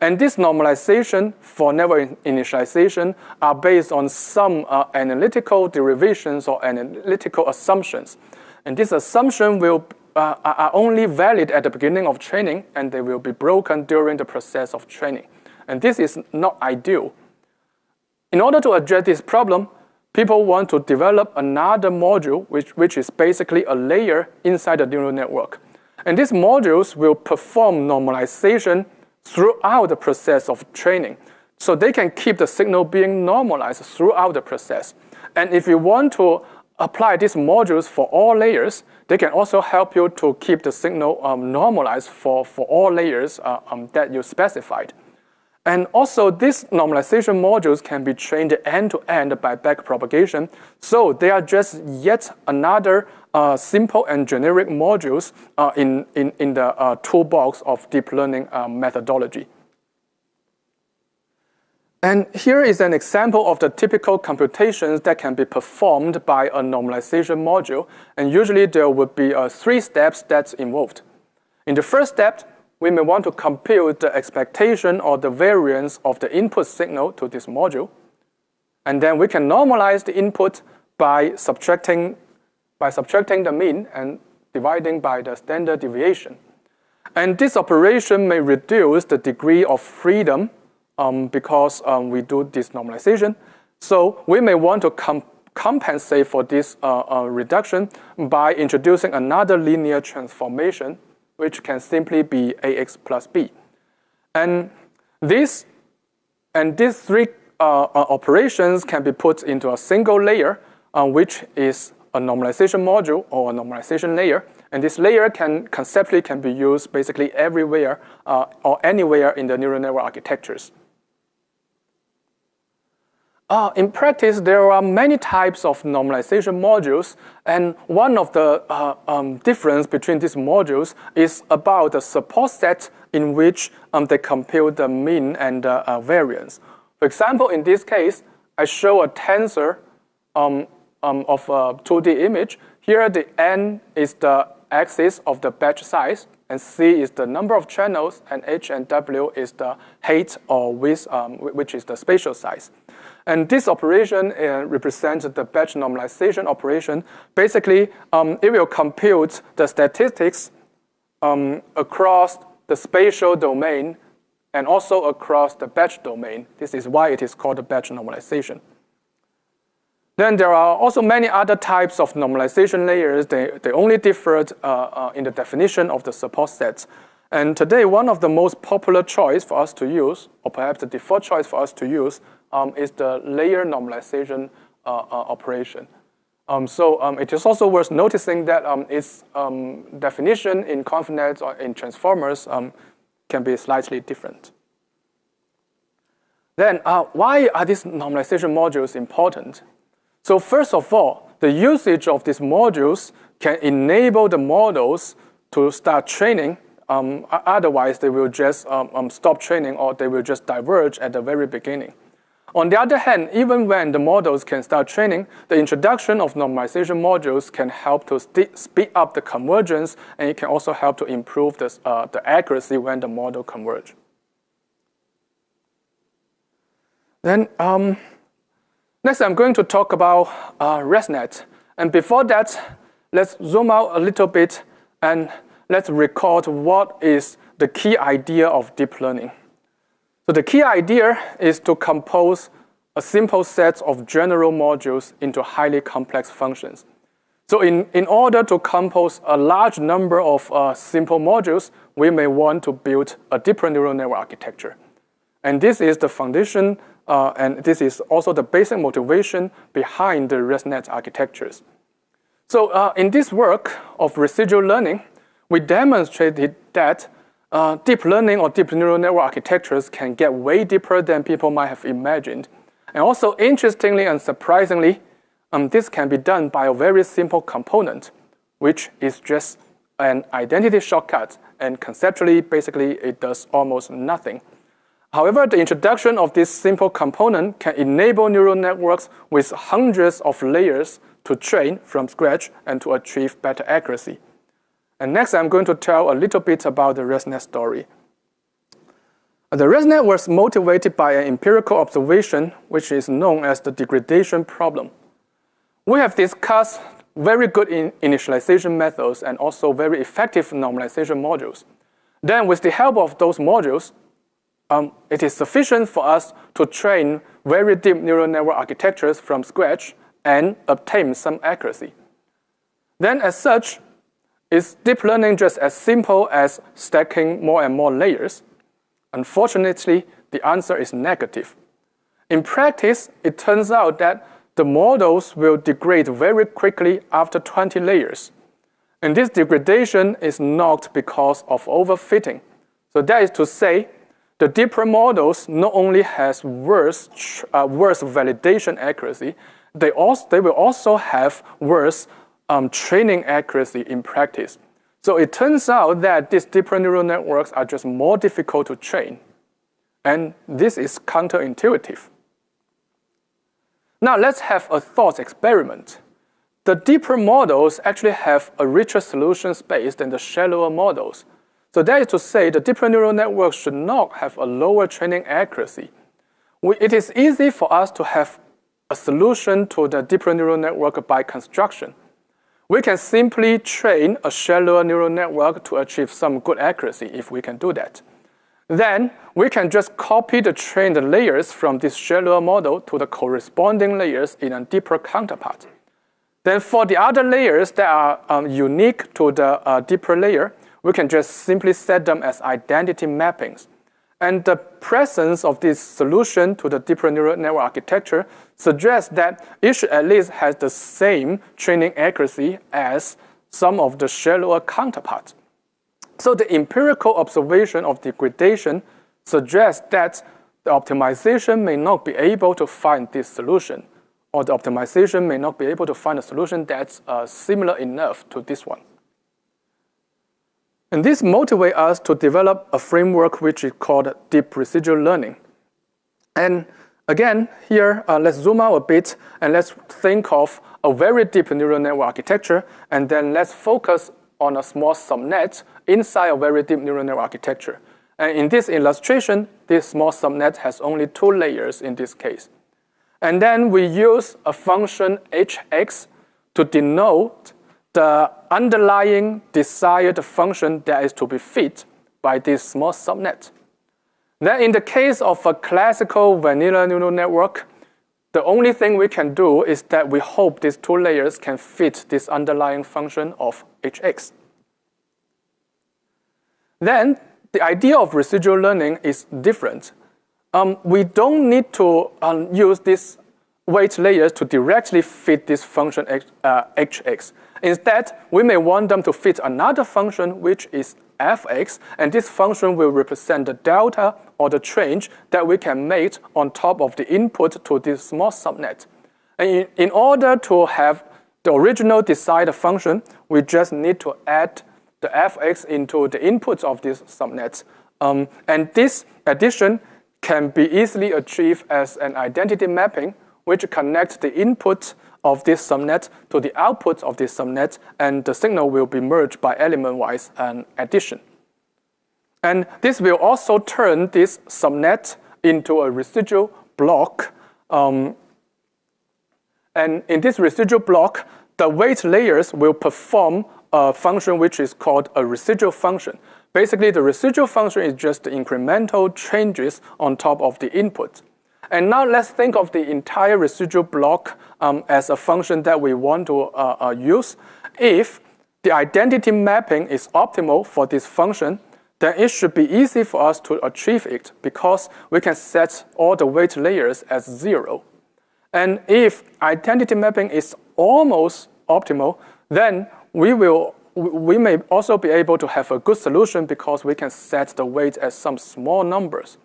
And this normalization for network initialization are based on some analytical derivations or analytical assumptions. And this assumption are only valid at the beginning of training, and they will be broken during the process of training. And this is not ideal. In order to address this problem, people want to develop another module which is basically a layer inside the neural network. And these modules will perform normalization throughout the process of training. So they can keep the signal being normalized throughout the process. And if you want to apply these modules for all layers, they can also help you to keep the signal normalized for all layers that you specified. And also, these normalization modules can be trained end-to-end by backpropagation. So they are just yet another simple and generic modules in the toolbox of deep learning methodology. And here is an example of the typical computations that can be performed by a normalization module. And usually there would be 3 steps that's involved. In the first step, we may want to compute the expectation or the variance of the input signal to this module. And then we can normalize the input by subtracting the mean and dividing by the standard deviation. And this operation may reduce the degree of freedom because we do this normalization. So we may want to compensate for this reduction by introducing another linear transformation, which can simply be ax plus b. And these 3 operations can be put into a single layer, which is a normalization module or a normalization layer. And this layer conceptually can be used basically everywhere or anywhere in the neural network architectures. In practice, there are many types of normalization modules, and one of the difference between these modules is about the support set in which they compute the mean and variance. For example, in this case, I show a tensor of a 2D image. Here, the n is the axis of the batch size, and c is the number of channels, and h and w is the height or width, which is the spatial size. And this operation represents the batch normalization operation. Basically, it will compute the statistics across the spatial domain and also across the batch domain. This is why it is called a batch normalization. Then there are also many other types of normalization layers. They only differed in the definition of the support sets. And today, one of the most popular choice for us to use, or perhaps the default choice for us to use, is the layer normalization operation. So it is also worth noticing that its definition in ConvNet or in transformers can be slightly different. Then why are these normalization modules important? So first of all, the usage of these modules can enable the models to start training. Otherwise, they will just stop training or they will just diverge at the very beginning. On the other hand, even when the models can start training, the introduction of normalization modules can help to speed up the convergence, and it can also help to improve the accuracy when the model converge. Then next, I'm going to talk about ResNet. And before that, let's zoom out a little bit and let's record what is the key idea of deep learning. So the key idea is to compose a simple set of general modules into highly complex functions. So in order to compose a large number of simple modules, we may want to build a deeper neural network architecture. And this is the foundation, and this is also the basic motivation behind the ResNet architectures. So in this work of residual learning, we demonstrated that deep learning or deep neural network architectures can get way deeper than people might have imagined. And also, interestingly and surprisingly, this can be done by a very simple component, which is just an identity shortcut. And conceptually, basically, it does almost nothing. However, the introduction of this simple component can enable neural networks with hundreds of layers to train from scratch and to achieve better accuracy. And next, I'm going to tell a little bit about the ResNet story. The ResNet was motivated by an empirical observation, which is known as the degradation problem. We have discussed very good initialization methods and also very effective normalization modules. Then, with the help of those modules, it is sufficient for us to train very deep neural network architectures from scratch and obtain some accuracy. Then, as such, is deep learning just as simple as stacking more and more layers? Unfortunately, the answer is negative. In practice, it turns out that the models will degrade very quickly after 20 layers. And this degradation is not because of overfitting. So that is to say, the deeper models not only has worse validation accuracy, they will also have worse training accuracy in practice. So it turns out that these deeper neural networks are just more difficult to train. And this is counterintuitive. Now let's have a thought experiment. The deeper models actually have a richer solution space than the shallower models. So that is to say, the deeper neural networks should not have a lower training accuracy. It is easy for us to have a solution to the deeper neural network by construction. We can simply train a shallower neural network to achieve some good accuracy if we can do that. Then we can just copy the trained layers from this shallower model to the corresponding layers in a deeper counterpart. Then for the other layers that are unique to the deeper layer, we can just simply set them as identity mappings. And the presence of this solution to the deeper neural network architecture suggests that it should at least have the same training accuracy as some of the shallower counterparts. So the empirical observation of degradation suggests that the optimization may not be able to find this solution, or the optimization may not be able to find a solution that's similar enough to this one. And this motivates us to develop a framework which is called deep residual learning. And again, here, let's zoom out a bit and let's think of a very deep neural network architecture, and then let's focus on a small subnet inside a very deep neural network architecture. And in this illustration, this small subnet has only 2 layers in this case. And then we use a function hx to denote the underlying desired function that is to be fit by this small subnet. Then in the case of a classical vanilla neural network, the only thing we can do is that we hope these 2 layers can fit this underlying function of hx. Then the idea of residual learning is different. We don't need to use these weight layers to directly fit this function hx. Instead, we may want them to fit another function which is fx, and this function will represent the delta or the change that we can make on top of the input to this small subnet. And in order to have the original desired function, we just need to add the fx into the inputs of this subnet. And this addition can be easily achieved as an identity mapping, which connects the input of this subnet to the output of this subnet, and the signal will be merged by element-wise addition. And this will also turn this subnet into a residual block. And in this residual block, the weight layers will perform a function which is called a residual function. Basically, the residual function is just the incremental changes on top of the input. And now let's think of the entire residual block as a function that we want to use. If the identity mapping is optimal for this function, then it should be easy for us to achieve it because we can set all the weight layers as 0. And if identity mapping is almost optimal, then we may also be able to have a good solution because we can set the weight as some small numbers.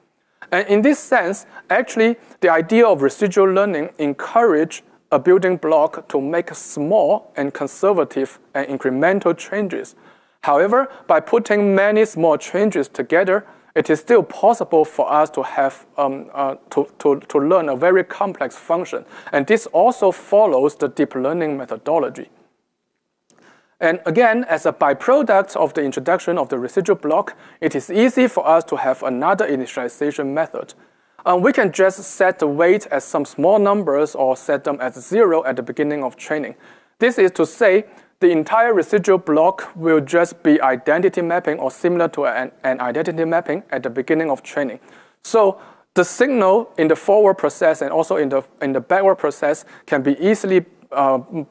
And in this sense, actually, the idea of residual learning encourages a building block to make small and conservative and incremental changes. However, by putting many small changes together, it is still possible for us to have to learn a very complex function. And this also follows the deep learning methodology. And again, as a byproduct of the introduction of the residual block, it is easy for us to have another initialization method. We can just set the weight as some small numbers or set them as 0 at the beginning of training. This is to say, the entire residual block will just be identity mapping or similar to an identity mapping at the beginning of training. So the signal in the forward process and also in the backward process can be easily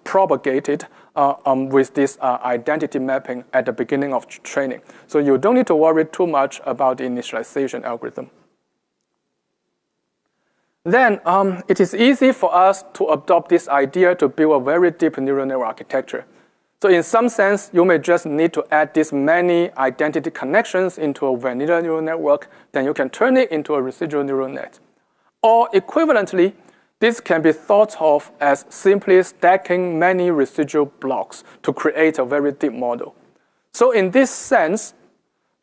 propagated with this identity mapping at the beginning of training. So you don't need to worry too much about the initialization algorithm. Then it is easy for us to adopt this idea to build a very deep neural network architecture. So in some sense, you may just need to add this many identity connections into a vanilla neural network, then you can turn it into a residual neural net. Or equivalently, this can be thought of as simply stacking many residual blocks to create a very deep model. So in this sense,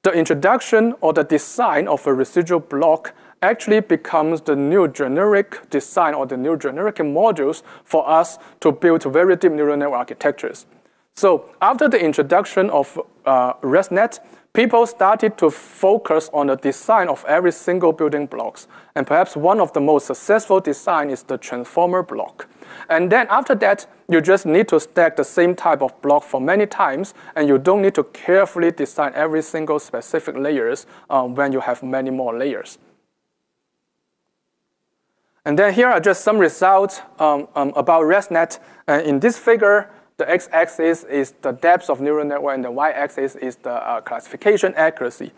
the introduction or the design of a residual block actually becomes the new generic design or the new generic modules for us to build very deep neural network architectures. So after the introduction of ResNet, people started to focus on the design of every single building blocks. And perhaps one of the most successful design is the transformer block. And then after that, you just need to stack the same type of block for many times, and you don't need to carefully design every single specific layers when you have many more layers. And then here are just some results about ResNet. In this figure, the x-axis is the depth of neural network, and the y-axis is the classification accuracy.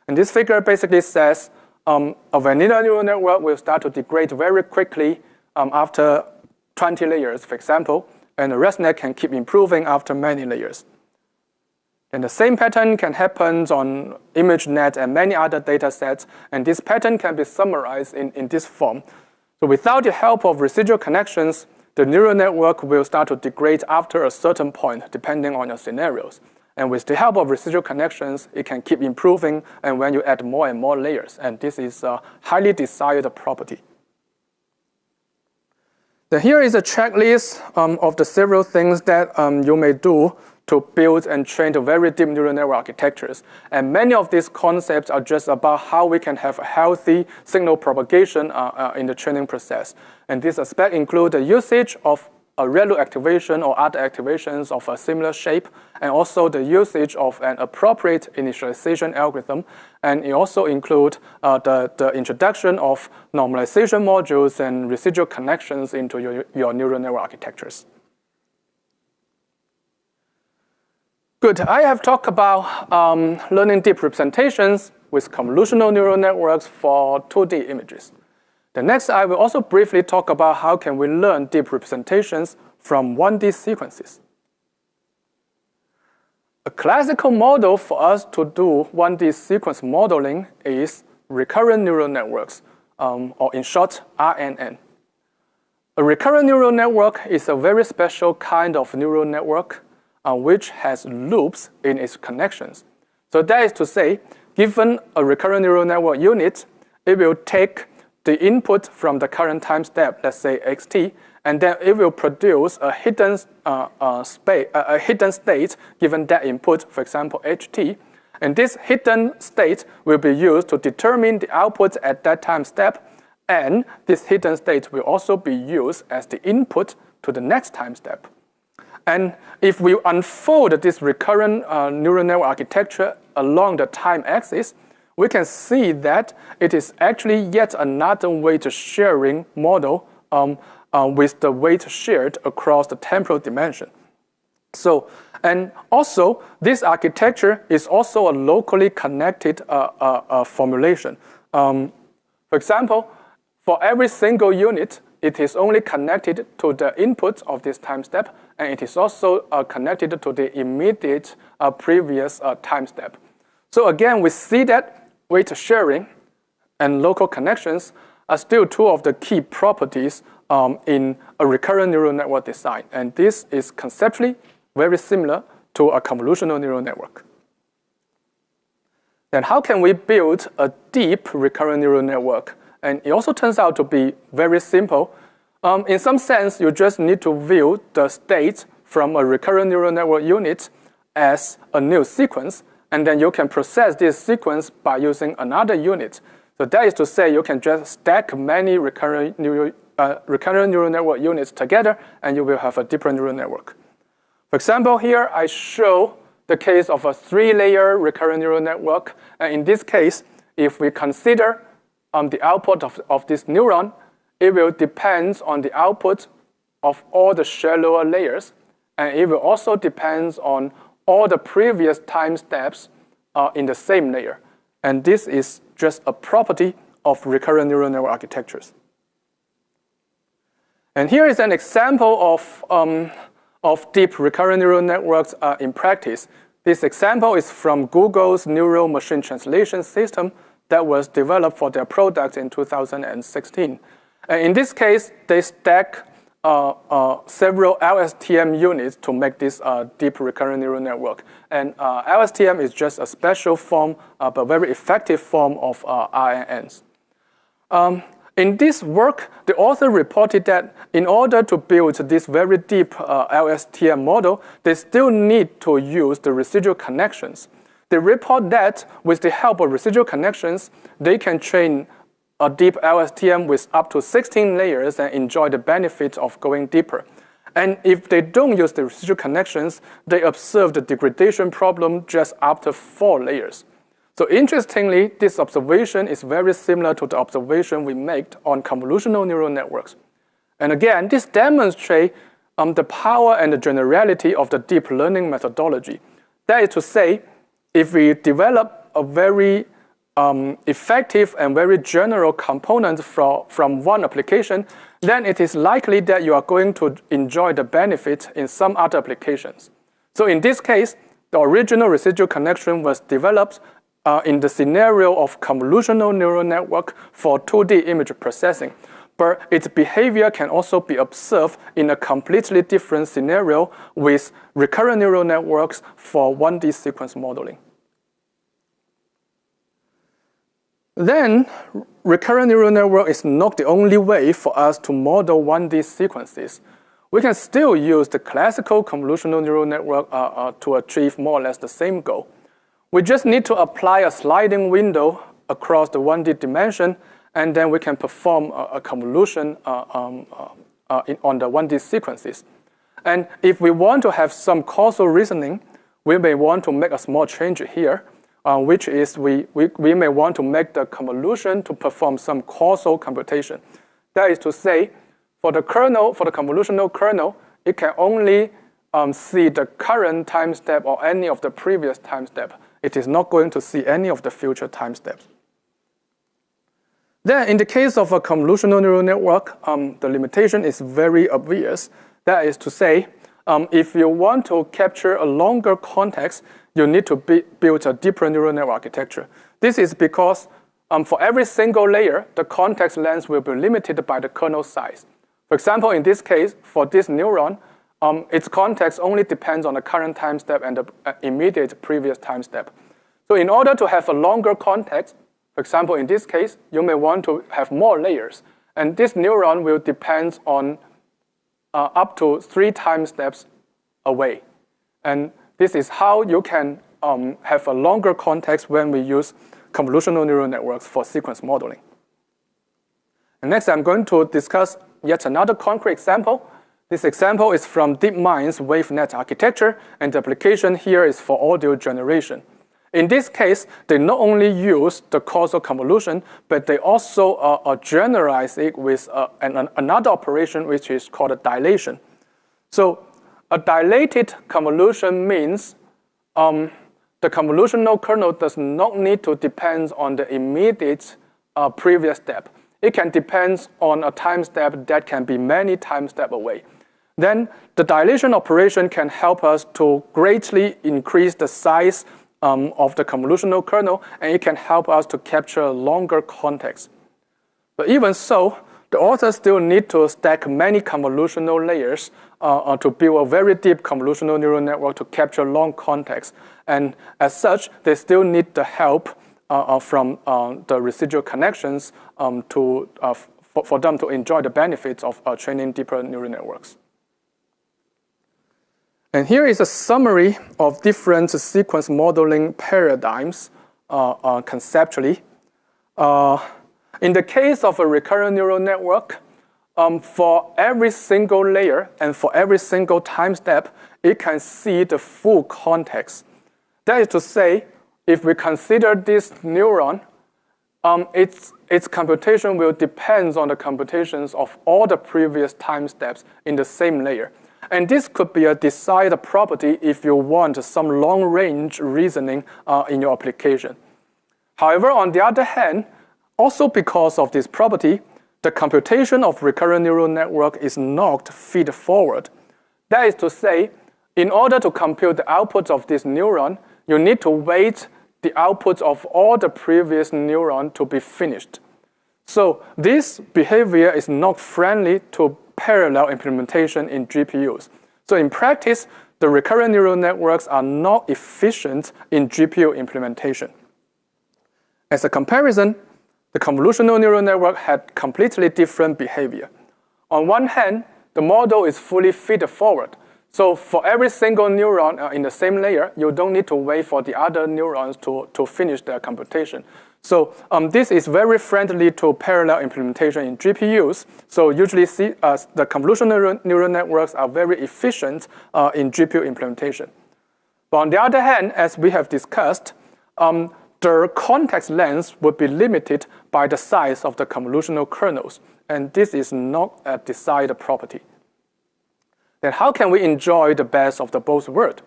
And this figure basically says a vanilla neural network will start to degrade very quickly after 20 layers, for example, and the ResNet can keep improving after many layers. And the same pattern can happen on ImageNet and many other data sets, and this pattern can be summarized in this form. So without the help of residual connections, the neural network will start to degrade after a certain point, depending on your scenarios. And with the help of residual connections, it can keep improving, and when you add more and more layers. And this is a highly desired property. Then here is a checklist of the several things that you may do to build and train the very deep neural network architectures. And many of these concepts are just about how we can have a healthy signal propagation in the training process. And these aspects include the usage of a ReLU activation or other activations of a similar shape, and also the usage of an appropriate initialization algorithm. And it also includes the introduction of normalization modules and residual connections into your neural network architectures. Good. I have talked about learning deep representations with convolutional neural networks for 2D images. The next, I will also briefly talk about how can we learn deep representations from 1D sequences. A classical model for us to do 1D sequence modeling is recurrent neural networks, or in short, RNN. A recurrent neural network is a very special kind of neural network which has loops in its connections. So that is to say, given a recurrent neural network unit, it will take the input from the current time step, let's say xt, and then it will produce a hidden state given that input, for example, ht. And this hidden state will be used to determine the output at that time step, and this hidden state will also be used as the input to the next time step. And if we unfold this recurrent neural network architecture along the time axis, we can see that it is actually yet another weight sharing model with the weight shared across the temporal dimension. So, and also, this architecture is also a locally connected formulation. For example, for every single unit, it is only connected to the input of this time step, and it is also connected to the immediate previous time step. So again, we see that weight sharing and local connections are still two of the key properties in a recurrent neural network design. And this is conceptually very similar to a convolutional neural network. Then how can we build a deep recurrent neural network? And it also turns out to be very simple. In some sense, you just need to view the state from a recurrent neural network unit as a new sequence, and then you can process this sequence by using another unit. So that is to say, you can just stack many recurrent neural network units together, and you will have a deeper neural network. For example, here I show the case of a 3-layer recurrent neural network. And in this case, if we consider the output of this neuron, it will depend on the output of all the shallower layers. And it will also depend on all the previous time steps in the same layer. And this is just a property of recurrent neural network architectures. And here is an example of deep recurrent neural networks in practice. This example is from Google's neural machine translation system that was developed for their product in 2016. And in this case, they stack several LSTM units to make this deep recurrent neural network. And LSTM is just a special form, but very effective form of RNNs. In this work, the author reported that in order to build this very deep LSTM model, they still need to use the residual connections. They report that with the help of residual connections, they can train a deep LSTM with up to 16 layers and enjoy the benefits of going deeper. And if they don't use the residual connections, they observe the degradation problem just after 4 layers. So interestingly, this observation is very similar to the observation we made on convolutional neural networks. And again, this demonstrates the power and the generality of the deep learning methodology. That is to say, if we develop a very effective and very general component from one application, then it is likely that you are going to enjoy the benefit in some other applications. So in this case, the original residual connection was developed in the scenario of convolutional neural network for 2D image processing. But its behavior can also be observed in a completely different scenario with recurrent neural networks for 1D sequence modeling. Then, recurrent neural network is not the only way for us to model 1D sequences. We can still use the classical convolutional neural network to achieve more or less the same goal. We just need to apply a sliding window across the 1D dimension, and then we can perform a convolution on the 1D sequences. And if we want to have some causal reasoning, we may want to make a small change here, which is we may want to make the convolution to perform some causal computation. That is to say, for the convolutional kernel, it can only see the current time step or any of the previous time step. It is not going to see any of the future time steps. Then, in the case of a convolutional neural network, the limitation is very obvious. That is to say, if you want to capture a longer context, you need to build a deeper neural network architecture. This is because for every single layer, the context length will be limited by the kernel size. For example, in this case, for this neuron, its context only depends on the current time step and the immediate previous time step. So in order to have a longer context, for example, in this case, you may want to have more layers. And this neuron will depend on up to 3 time steps away. And this is how you can have a longer context when we use convolutional neural networks for sequence modeling. And next, I'm going to discuss yet another concrete example. This example is from DeepMind's WaveNet architecture, and the application here is for audio generation. In this case, they not only use the causal convolution, but they also generalize it with another operation which is called a dilation. So a dilated convolution means the convolutional kernel does not need to depend on the immediate previous step. It can depend on a time step that can be many time steps away. Then the dilation operation can help us to greatly increase the size of the convolutional kernel, and it can help us to capture longer context. But even so, the authors still need to stack many convolutional layers to build a very deep convolutional neural network to capture long context. And as such, they still need the help from the residual connections for them to enjoy the benefits of training deeper neural networks. And here is a summary of different sequence modeling paradigms conceptually. In the case of a recurrent neural network, for every single layer and for every single time step, it can see the full context. That is to say, if we consider this neuron, its computation will depend on the computations of all the previous time steps in the same layer. And this could be a desired property if you want some long-range reasoning in your application. However, on the other hand, also because of this property, the computation of recurrent neural network is not feed-forward. That is to say, in order to compute the outputs of this neuron, you need to wait the outputs of all the previous neurons to be finished. So this behavior is not friendly to parallel implementation in GPUs. So in practice, the recurrent neural networks are not efficient in GPU implementation. As a comparison, the convolutional neural network had completely different behavior. On one hand, the model is fully feed-forward. So for every single neuron in the same layer, you don't need to wait for the other neurons to finish their computation. So this is very friendly to parallel implementation in GPUs. So usually the convolutional neural networks are very efficient in GPU implementation. But on the other hand, as we have discussed, the context length would be limited by the size of the convolutional kernels. And this is not a desired property. Then how can we enjoy the best of the both worlds?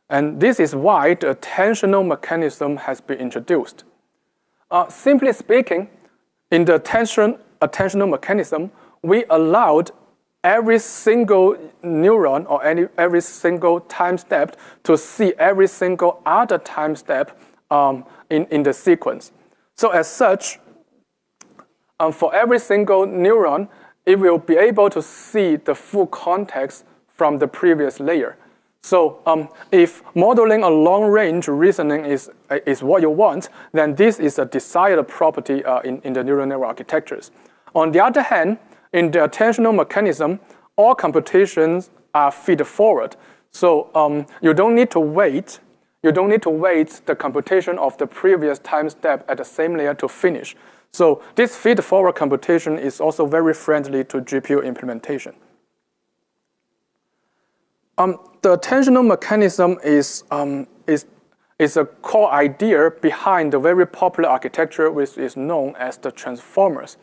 And this is why the attentional mechanism has been introduced. Simply speaking, in the attentional mechanism, we allowed every single neuron or every single time step to see every single other time step in the sequence. So as such, for every single neuron, it will be able to see the full context from the previous layer. So if modeling a long-range reasoning is what you want, then this is a desired property in the neural network architectures. On the other hand, in the attentional mechanism, all computations are feed-forward. So you don't need to wait. You don't need to wait the computation of the previous time step at the same layer to finish. So this feed-forward computation is also very friendly to GPU implementation. The attentional mechanism is a core idea behind the very popular architecture which is known as the transformers.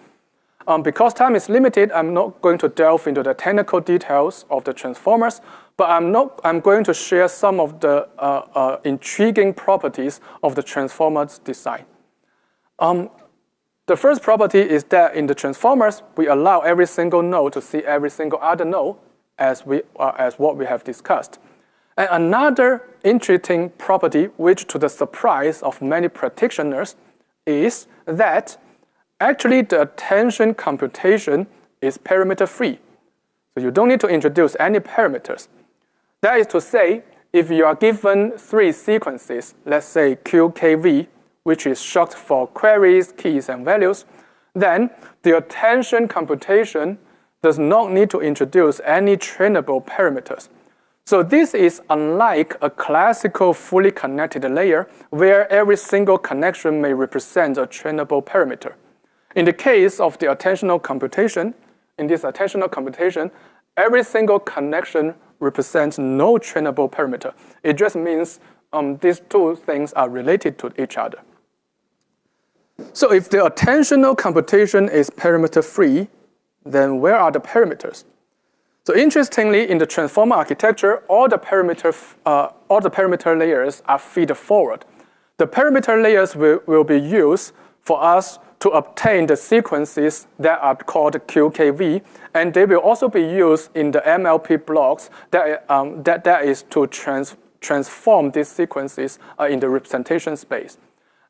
Because time is limited, I'm not going to delve into the technical details of the transformers, but I'm going to share some of the intriguing properties of the transformers design. The first property is that in the transformers, we allow every single node to see every single other node as what we have discussed. And another interesting property, which to the surprise of many practitioners, is that actually the attention computation is parameter-free. So you don't need to introduce any parameters. That is to say, if you are given 3 sequences, let's say Q, K, V, which is short for queries, keys, and values, then the attention computation does not need to introduce any trainable parameters. So this is unlike a classical fully connected layer where every single connection may represent a trainable parameter. In the case of the attentional computation, every single connection represents no trainable parameter. It just means these two things are related to each other. So if the attentional computation is parameter-free, then where are the parameters? So interestingly, in the transformer architecture, all the parameter layers are feed-forward. The parameter layers will be used for us to obtain the sequences that are called QKV, and they will also be used in the MLP blocks that is to transform these sequences in the representation space.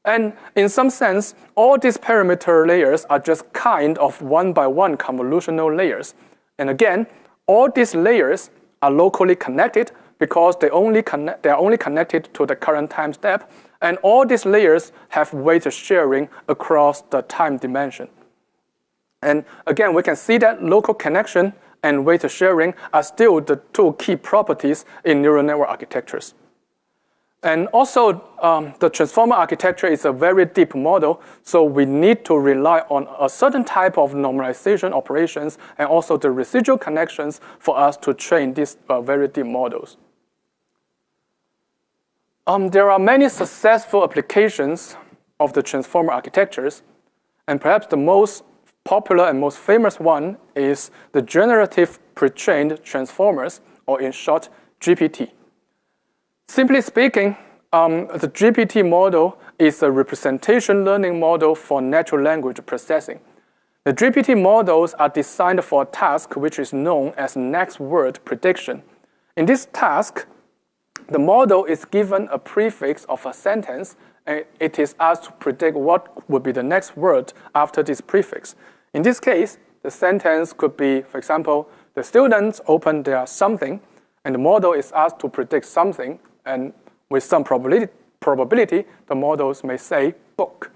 And in some sense, all these parameter layers are just kind of one-by-one convolutional layers. And again, all these layers are locally connected because they are only connected to the current time step. And all these layers have weight sharing across the time dimension. And again, we can see that local connection and weight sharing are still the two key properties in neural network architectures. And also, the transformer architecture is a very deep model, so we need to rely on a certain type of normalization operations and also the residual connections for us to train these very deep models. There are many successful applications of the transformer architectures, and perhaps the most popular and most famous one is the generative pre-trained transformers, or in short, GPT. Simply speaking, the GPT model is a representation learning model for natural language processing. The GPT models are designed for a task which is known as next word prediction. In this task, the model is given a prefix of a sentence, and it is asked to predict what would be the next word after this prefix. In this case, the sentence could be, for example, the students open their something, and the model is asked to predict something, and with some probability, the models may say book.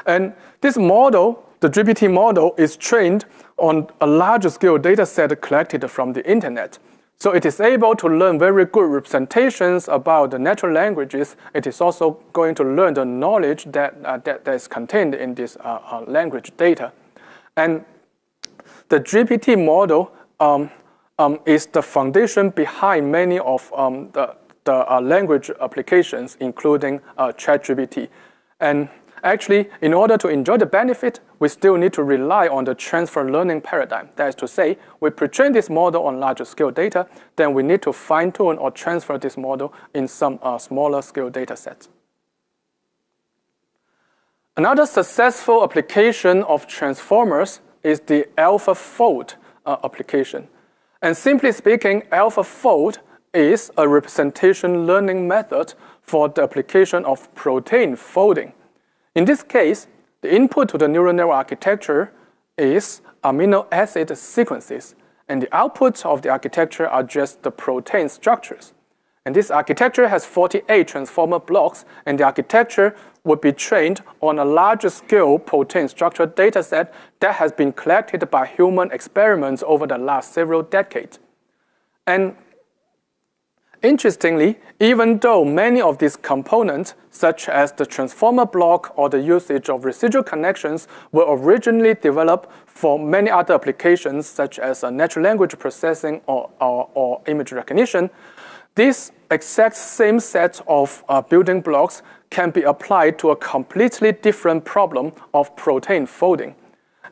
And this model, the GPT model, is trained on a large scale data set collected from the internet. So it is able to learn very good representations about the natural languages. It is also going to learn the knowledge that is contained in this language data. And the GPT model is the foundation behind many of the language applications, including ChatGPT. And actually, in order to enjoy the benefit, we still need to rely on the transfer learning paradigm. That is to say, we pre-train this model on larger scale data, then we need to fine-tune or transfer this model in some smaller scale data sets. Another successful application of transformers is the AlphaFold application. And simply speaking, AlphaFold is a representation learning method for the application of protein folding. In this case, the input to the neural network architecture is amino acid sequences, and the output of the architecture are just the protein structures. And this architecture has 48 transformer blocks, and the architecture would be trained on a larger scale protein structure dataset that has been collected by human experiments over the last several decades. And interestingly, even though many of these components, such as the transformer block or the usage of residual connections, were originally developed for many other applications, such as natural language processing or image recognition, this exact same set of building blocks can be applied to a completely different problem of protein folding.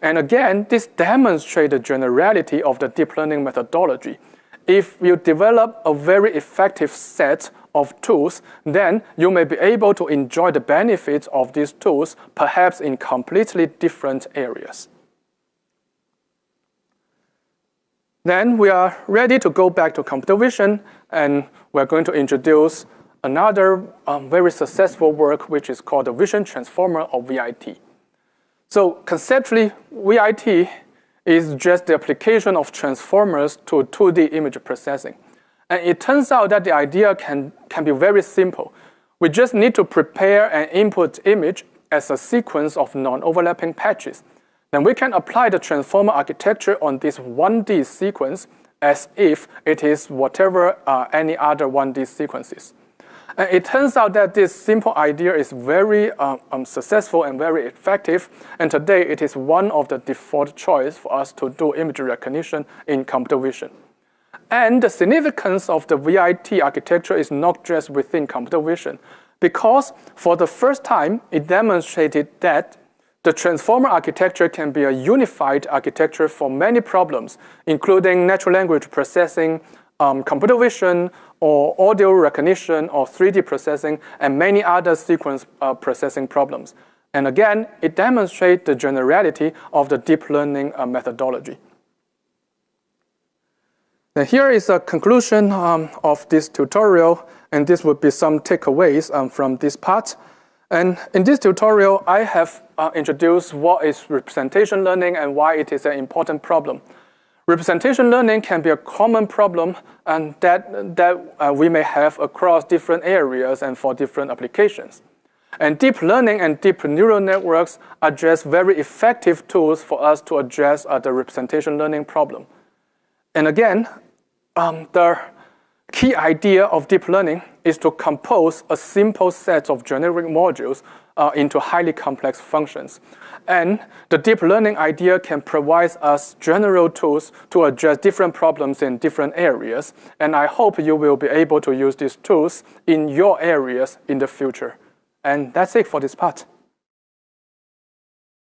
And again, this demonstrates the generality of the deep learning methodology. If you develop a very effective set of tools, then you may be able to enjoy the benefits of these tools, perhaps in completely different areas. Then we are ready to go back to computer vision, and we're going to introduce another very successful work, which is called the Vision Transformer, or VIT. So conceptually, VIT is just the application of transformers to 2D image processing. And it turns out that the idea can be very simple. We just need to prepare an input image as a sequence of non-overlapping patches. Then we can apply the transformer architecture on this 1D sequence as if it is whatever any other 1D sequences. And it turns out that this simple idea is very successful and very effective, and today it is one of the default choice for us to do image recognition in computer vision. And the significance of the VIT architecture is not just within computer vision, because for the first time, it demonstrated that the transformer architecture can be a unified architecture for many problems, including natural language processing, computer vision, or audio recognition, or 3D processing, and many other sequence processing problems. And again, it demonstrates the generality of the deep learning methodology. Now here is a conclusion of this tutorial, and this would be some takeaways from this part. And in this tutorial, I have introduced what is representation learning and why it is an important problem. Representation learning can be a common problem and that we may have across different areas and for different applications. And deep learning and deep neural networks are just very effective tools for us to address the representation learning problem. And again, the key idea of deep learning is to compose a simple set of generic modules into highly complex functions. And the deep learning idea can provide us general tools to address different problems in different areas. And I hope you will be able to use these tools in your areas in the future. And that's it for this part.